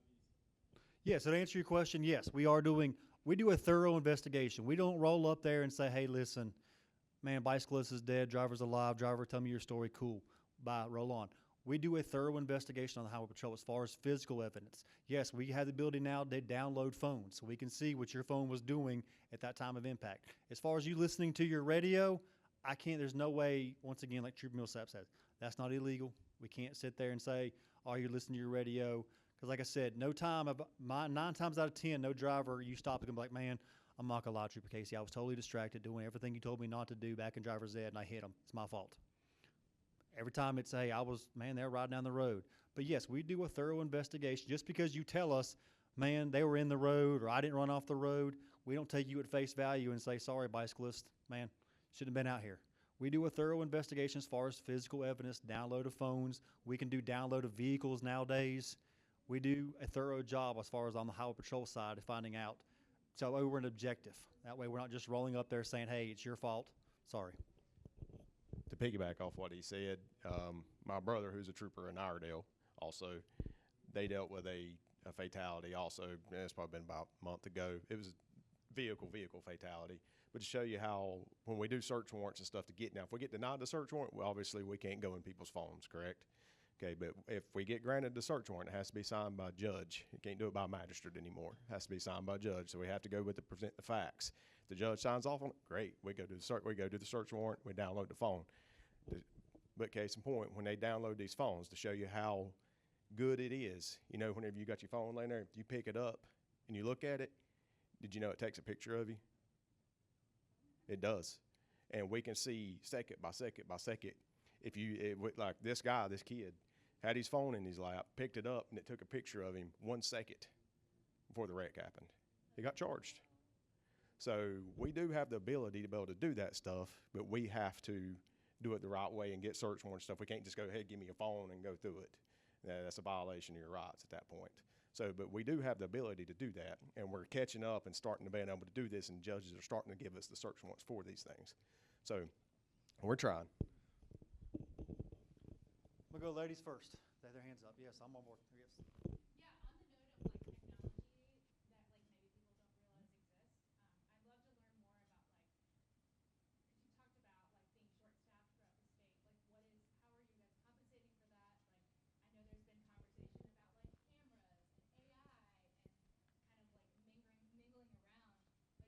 of these. Yeah, so to answer your question, yes, we do a thorough investigation. We don't roll up there and say, hey, listen, man, bicyclist is dead, driver's alive, driver, tell me your story, cool, bye, roll on. We do a thorough investigation on the highway patrol as far as physical evidence. Yes, we have the ability now to download phones, so we can see what your phone was doing at that time of impact. As far as you listening to your radio, there's no way, once again, like Trooper Millsap says, that's not illegal. We can't sit there and say, oh, you're listening to your radio. Because like I said, 9 times out of 10, no driver, you stop and be like, man, I'm not going to lie, Trooper Casey, I was totally distracted doing everything you told me not to do back in driver's ed, and I hit them. It's my fault. Every time it's, hey, they're riding down the road. But yes, we do a thorough investigation. Just because you tell us, man, they were in the road or I didn't run off the road, we don't take you at face value and say, sorry, bicyclist, man, shouldn't have been out here. We do a thorough investigation as far as physical evidence, download of phones. We can do download of vehicles nowadays. We do a thorough job as far as on the highway patrol side of finding out. So that way we're an objective. That way we're not just rolling up there saying, hey, it's your fault. Sorry. To piggyback off what he said, my brother, who's a trooper in Iredale, also, they dealt with a fatality also. It's probably been about a month ago. It was a vehicle fatality. But to show you how, when we do search warrants and stuff now, if we get denied the search warrant, well, obviously we can't go in people's phones, correct? Okay, but if we get granted the search warrant, it has to be signed by a judge. You can't do it by a magistrate anymore. It has to be signed by a judge. So we have to go with present the facts. If the judge signs off on it, great. We go do the search warrant. We download the phone. But case in point, when they download these phones to show you how good it is, whenever you got your phone laying there, if you pick it up and you look at it, did you know it takes a picture of you? It does. And we can see second by second by second. Like this kid, had his phone in his lap, picked it up, and it took a picture of him 1 second before the wreck happened. He got charged. So we do have the ability to be able to do that stuff, but we have to do it the right way and get search warrant stuff. We can't just go ahead, give me your phone, and go through it. That's a violation of your rights at that point. So, but we do have the ability to do that, and we're catching up and starting to be able to do this, and judges are starting to give us the search warrants for these things. So we're trying. We'll go ladies first. They have their hands up. Yes, I'm on board. Yes. Yeah, on the note of like technology that like maybe people don't realize exists, I'd love to learn more about like, because you talked about like being short-staffed throughout the state. Like, how are you guys compensating for that? Like, I know there's been conversation about like cameras and AI and kind of like mingling around. Like,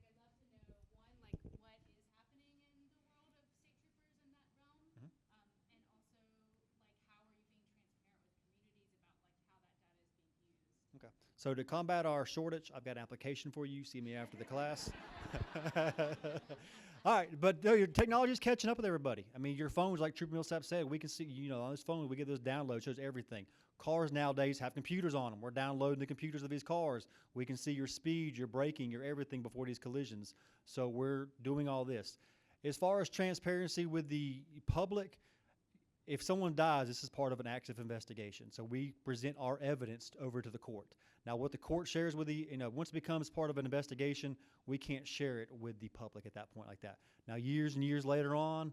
I'd love to know one, like what is happening in the world of state troopers in that realm, and also like how are you being transparent with communities about like how that data is being used? Okay. So to combat our shortage, I've got an application for you. See me after the class. All right, but your technology is catching up with everybody. I mean, your phones, like Trooper Millsap said, we can see, on this phone, we get those downloads, shows everything. Cars nowadays have computers on them. We're downloading the computers of these cars. We can see your speed, your braking, your everything before these collisions. So we're doing all this. As far as transparency with the public, if someone dies, this is part of an active investigation. So we present our evidence over to the court. Now, what the court shares with once it becomes part of an investigation, we can't share it with the public at that point like that. Now, years and years later on,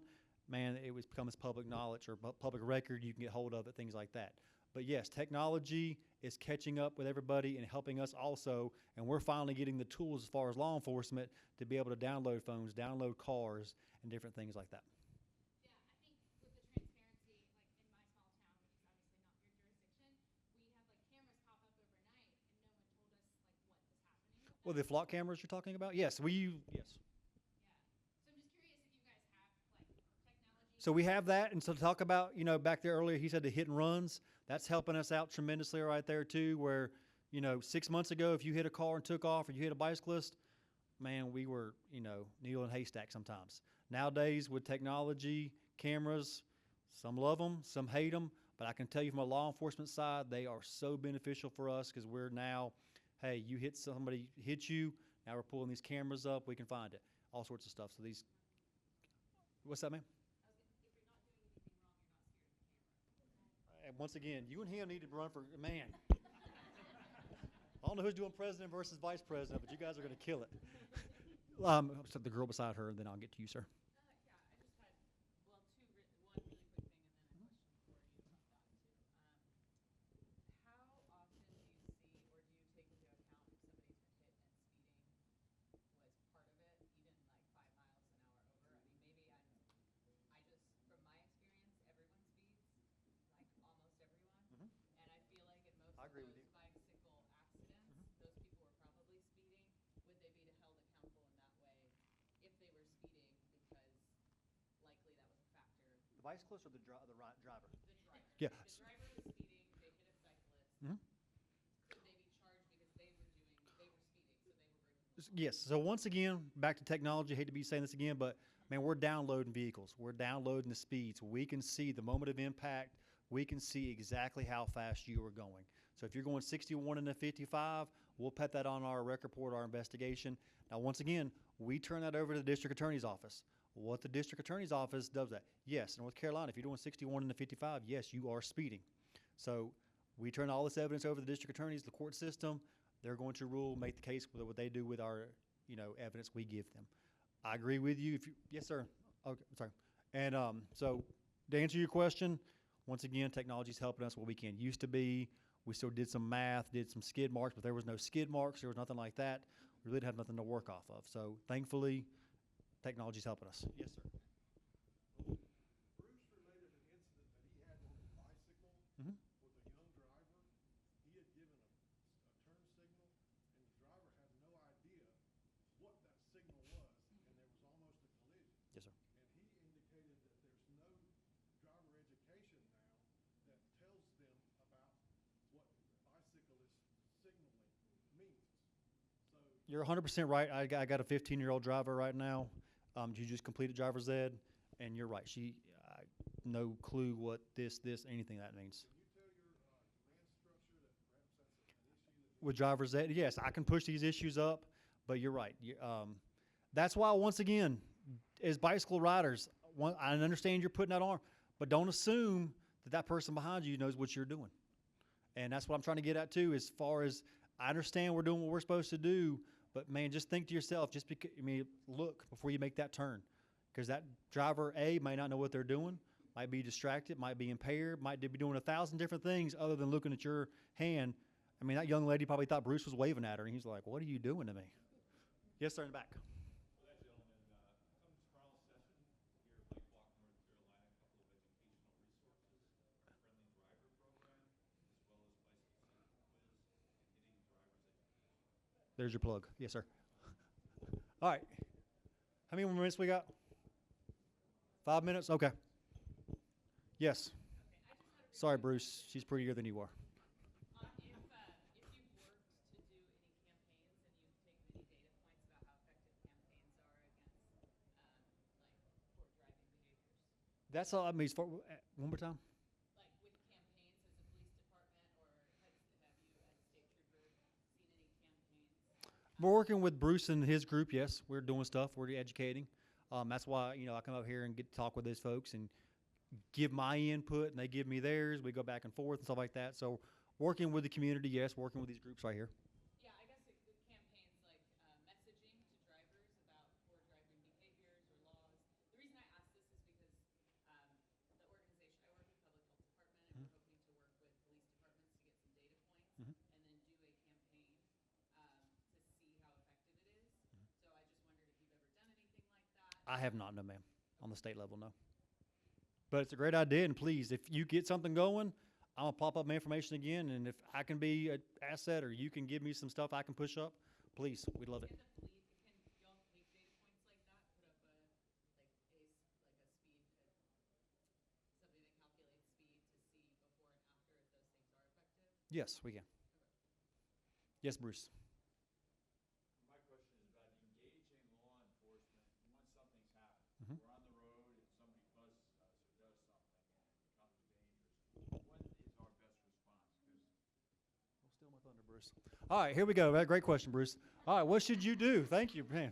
man, it becomes public knowledge or public record. You can get hold of it, things like that. But yes, technology is catching up with everybody and helping us also, and we're finally getting the tools as far as law enforcement to be able to download phones, download cars, and different things like that. Well, the flock cameras you're talking about? Yes, yes. Yeah. So I'm just curious if you guys have like technology So we have that, and so to talk about, you know, back there earlier, he said the hit and runs. That's helping us out tremendously right there too. Where, you know, 6 months ago, if you hit a car and took off, or you hit a bicyclist, man, we were, you know, needle in a haystack sometimes. Nowadays, with technology, cameras, some love them, some hate them, but I can tell you from a law enforcement side, they are so beneficial for us because we're now, hey, you hit somebody, hit you, now we're pulling these cameras up, we can find it, all sorts of stuff. So these, what's that, man? And once again, you and him need to run for, man. I don't know who's doing president versus vice president, but you guys are going to kill it. So the girl beside her, and then I'll get to you, sir. I agree with you. Bicycle accidents, those people were probably speeding. Would they be held accountable in that way if they were speeding because likely that was a factor? The bicyclist or the driver? The driver. Yeah. The driver was speeding, they hit a cyclist. Mhm. Could they be charged because they were speeding, so they were breaking the law? Yes. So once again, back to technology. Hate to be saying this again, but man, we're downloading vehicles. We're downloading the speeds. We can see the moment of impact. We can see exactly how fast you are going. So if you're going 61 and a 55, we'll put that on our record report, our investigation. Now, once again, we turn that over to the district attorney's office. What the district attorney's office does that. Yes, North Carolina, if you're doing 61 and a 55, yes, you are speeding. So we turn all this evidence over to the district attorneys, the court system. They're going to rule, make the case with what they do with our, you know, evidence we give them. I agree with you. If you, yes, sir. Okay, sorry. And so to answer your question, once again, technology's helping us what we can. Used to be, we still did some math, did some skid marks, but there was no skid marks. There was nothing like that. We really had nothing to work off of. So thankfully, technology's helping us. Yes, sir. Bruce related an incident that he had on his bicycle Mhm. with a young driver. He had given a turn signal, and the driver had no idea what that signal was, and there was almost a collision. Yes, sir. And he indicated that there's no driver education now that tells them about what bicyclist signaling means. So You're 100% right. I got a 15-year-old driver right now. She just completed driver's ed, and you're right. She no clue what this, anything that means. can you tell your command structure that perhaps that's an issue that With driver's ed, yes, I can push these issues up, but you're right. That's why, once again, as bicycle riders, I understand you're putting that on, but don't assume that that person behind you knows what you're doing. And that's what I'm trying to get at too, as far as I understand we're doing what we're supposed to do, but man, just think to yourself, just because, look before you make that turn. Because that driver A may not know what they're doing, might be distracted, might be impaired, might be doing 1,000 different things other than looking at your hand. I mean, that young lady probably thought Bruce was waving at her, and he's like, what are you doing to me? Yes, sir, in the back. Well, that gentleman, come tomorrow's session here at BikeWalk North Carolina, a couple of educational resources, our friendly driver program, as well as bicycle safety quiz and hitting driver's education. There's your plug. Yes, sir. All right. How many more minutes we got? 5 minutes? Okay. Yes. Sorry, Bruce. She's prettier than you are. If you've worked to do any campaigns and you've taken any data points about how effective campaigns are against like poor driving behaviors. That's all I mean. One more time. Like with campaigns as a police department, or have you as a state trooper seen any campaigns? We're working with Bruce and his group. Yes, we're doing stuff. We're educating. That's why I come up here and get to talk with those folks and give my input, and they give me theirs. We go back and forth and stuff like that. So working with the community, yes, working with these groups right here. Yeah, I guess the campaigns like messaging to drivers about poor driving behaviors or laws. The reason I ask this is because the organization, I work with public health department, and we're hoping to work with police departments to get some data points, and then do a campaign to see how effective it is. So I just wondered if you've ever done anything like that. I have not, no, ma'am. On the state level, no. But it's a great idea, and please, if you get something going, I'm gonna pop up my information again, and if I can be an asset or you can give me some stuff I can push up, please, we'd love it. Can y'all take data points like that? Put up a speed Yes, we can. Yes, Bruce. My question is about engaging law enforcement once something's happened. Mhm. We're on the road and somebody buzzes us or does something and it becomes dangerous. What is our best response? Because Steal my thunder, Bruce. All right, here we go. Great question, Bruce. All right, what should you do? Thank you, man.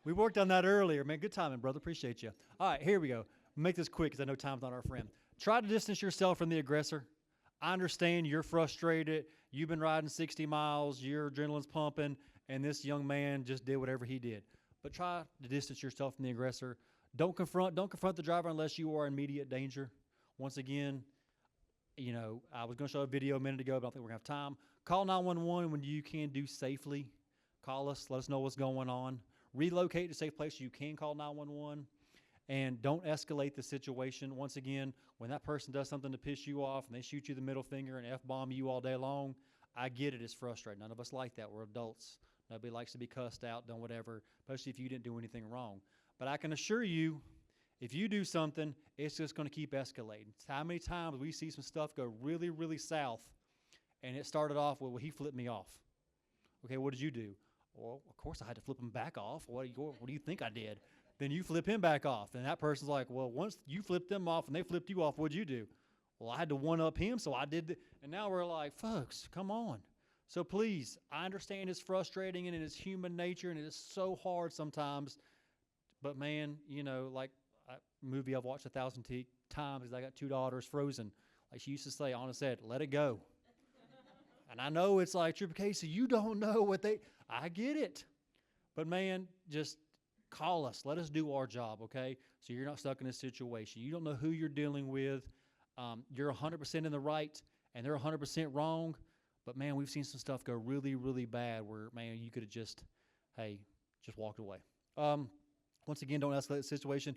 We worked on that earlier, man. Good timing, brother. Appreciate you. All right, here we go. Make this quick because I know time's not our friend. Try to distance yourself from the aggressor. I understand you're frustrated. You've been riding 60 miles. Your adrenaline's pumping, and this young man just did whatever he did. But try to distance yourself from the aggressor. Don't confront the driver unless you are in immediate danger. Once again, you know, I was going to show a video a minute ago, but I don't think we're going to have time. Call 911 when you can do safely. Call us. Let us know what's going on. Relocate to a safe place so you can call 911. And don't escalate the situation. Once again, when that person does something to piss you off and they shoot you the middle finger and F-bomb you all day long, I get it. It's frustrating. None of us like that. We're adults. Nobody likes to be cussed out, done whatever, especially if you didn't do anything wrong. But I can assure you, if you do something, it's just going to keep escalating. How many times we see some stuff go really, really south, and it started off with, well, he flipped me off. Okay, what did you do? Well, of course I had to flip him back off. What do you think I did? Then you flip him back off. And that person's like, well, once you flipped them off and they flipped you off, what'd you do? Well, I had to one-up him, so I did and now we're like, folks, come on. So please, I understand it's frustrating and it is human nature and it is so hard sometimes. But man, you know, like a movie I've watched 1,000 times because I got 2 daughters, Frozen. Like she used to say, Anna said, let it go. And I know it's like, Trooper Casey, you don't know what I get it. But man, just call us. Let us do our job, okay? So you're not stuck in this situation. You don't know who you're dealing with. You're 100% in the right, and they're 100% wrong. But, man, we've seen some stuff go really, really bad where, man, you could have just walked away. Once again, don't escalate the situation.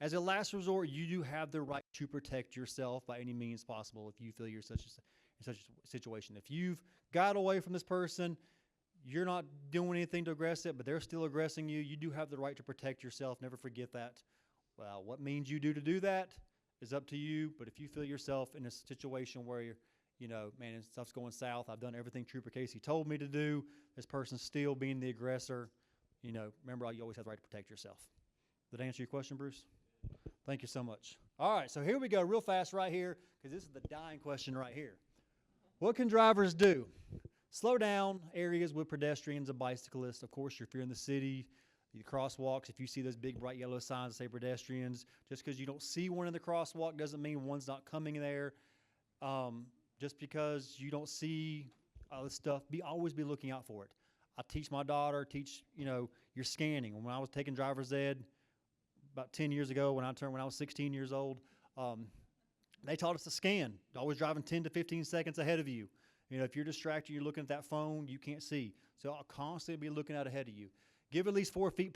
As a last resort, you do have the right to protect yourself by any means possible if you feel you're in such a situation. If you've got away from this person, you're not doing anything to aggress it, but they're still aggressing you. You do have the right to protect yourself. Never forget that. Well, what means you do to do that is up to you. But if you feel yourself in a situation where you're, you know, man, stuff's going south, I've done everything Trooper Casey told me to do, this person's still being the aggressor, you know, remember, you always have the right to protect yourself. Did that answer your question, Bruce? Thank you so much. All right, so here we go real fast right here because this is the dying question right here. What can drivers do? Slow down areas with pedestrians and bicyclists. Of course, if you're in the city, the crosswalks, if you see those big bright yellow signs that say pedestrians, just because you don't see one in the crosswalk doesn't mean one's not coming there. Just because you don't see all this stuff, always be looking out for it. I teach my daughter, you're scanning. When I was taking driver's ed about 10 years ago, when I was 16 years old, they taught us to scan, always driving 10 to 15 seconds ahead of you. You know, if you're distracted, you're looking at that phone, you can't see. So I'll constantly be looking out ahead of you. Give at least 4 feet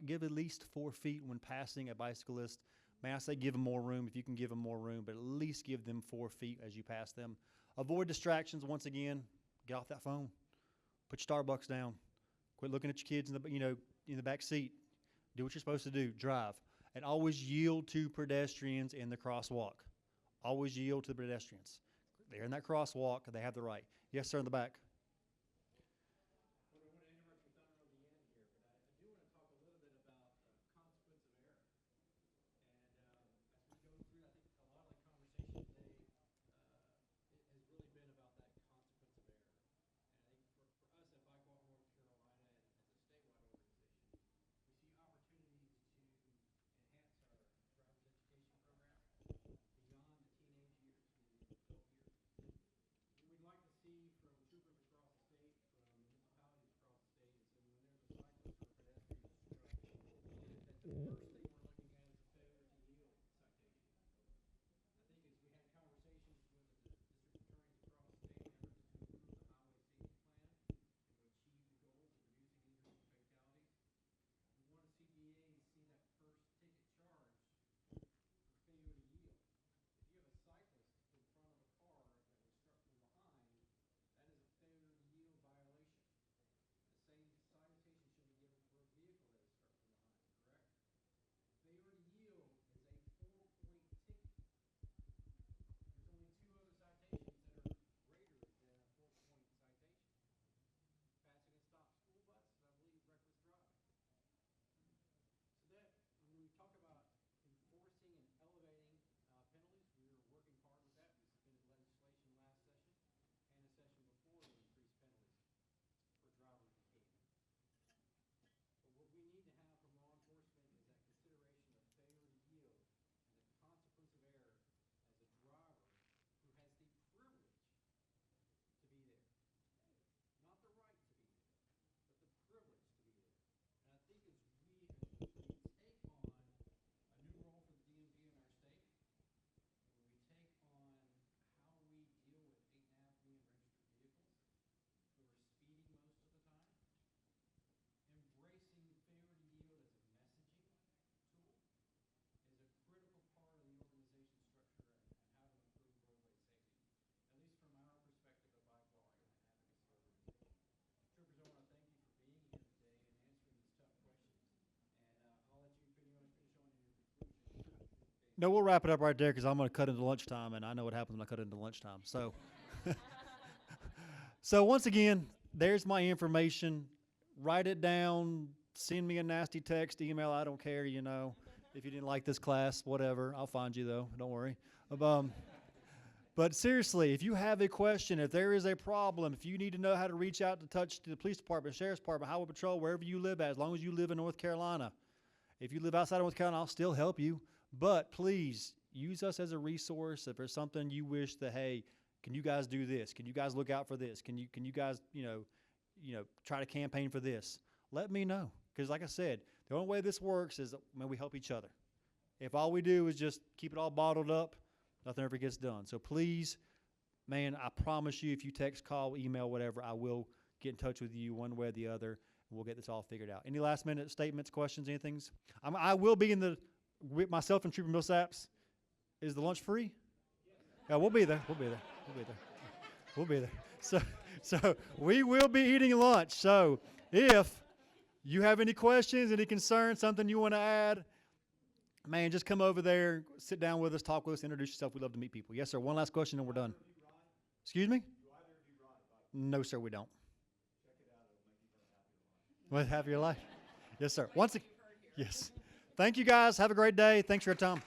Give at least 4 feet when passing a bicyclist. Man, I say give them more room if you can give them more room, but at least give them 4 feet as you pass them. Avoid distractions. Once again, get off that phone. Put your Starbucks down. Quit looking at your kids in the back seat. Do what you're supposed to do. Drive. And always yield to pedestrians in the crosswalk. Always yield to the pedestrians. They're in that crosswalk. They have the right. Yes, sir, in the back. I want to interrupt your thunder on the end here, but I do want to talk a little bit about consequence of error. And as we go through, I think a lot of the conversation today it has really been about that consequence of error. And I think for us at BikeWalk North Carolina and as a statewide organization, we see opportunities to enhance our driver's education program beyond the teenage years, maybe the adult years. We'd like to see from Trooper No, we'll wrap it up right there because I'm going to cut into lunchtime, and I know what happens when I cut into lunchtime. So, so once again, there's my information. Write it down. Send me a nasty text, email. I don't care, you know. If you didn't like this class, whatever. I'll find you, though. Don't worry. But seriously, if you have a question, if there is a problem, if you need to know how to reach out to the police department, sheriff's department, highway patrol, wherever you live at, as long as you live in North Carolina. If you live outside of North Carolina, I'll still help you. But please use us as a resource. If there's something you wish that, hey, can you guys do this? Can you guys look out for this? Can you guys, try to campaign for this? Let me know. Because like I said, the only way this works is when we help each other. If all we do is just keep it all bottled up, nothing ever gets done. So please, man, I promise you, if you text, call, email, whatever, I will get in touch with you one way or the other, and we'll get this all figured out. Any last minute statements, questions, anything? I will be with myself and Trooper Millsaps. Is the lunch free? Yeah, we'll be there. We'll be there. We'll be there. We'll be there. So we will be eating lunch. So if you have any questions, any concerns, something you want to add, man, just come over there, sit down with us, talk with us, introduce yourself. We love to meet people. Yes, sir. One last question and we're done. Excuse me? No, sir, we don't. Well, have your life. Yes, sir. Yes. Thank you, guys. Have a great day. Thanks for your time.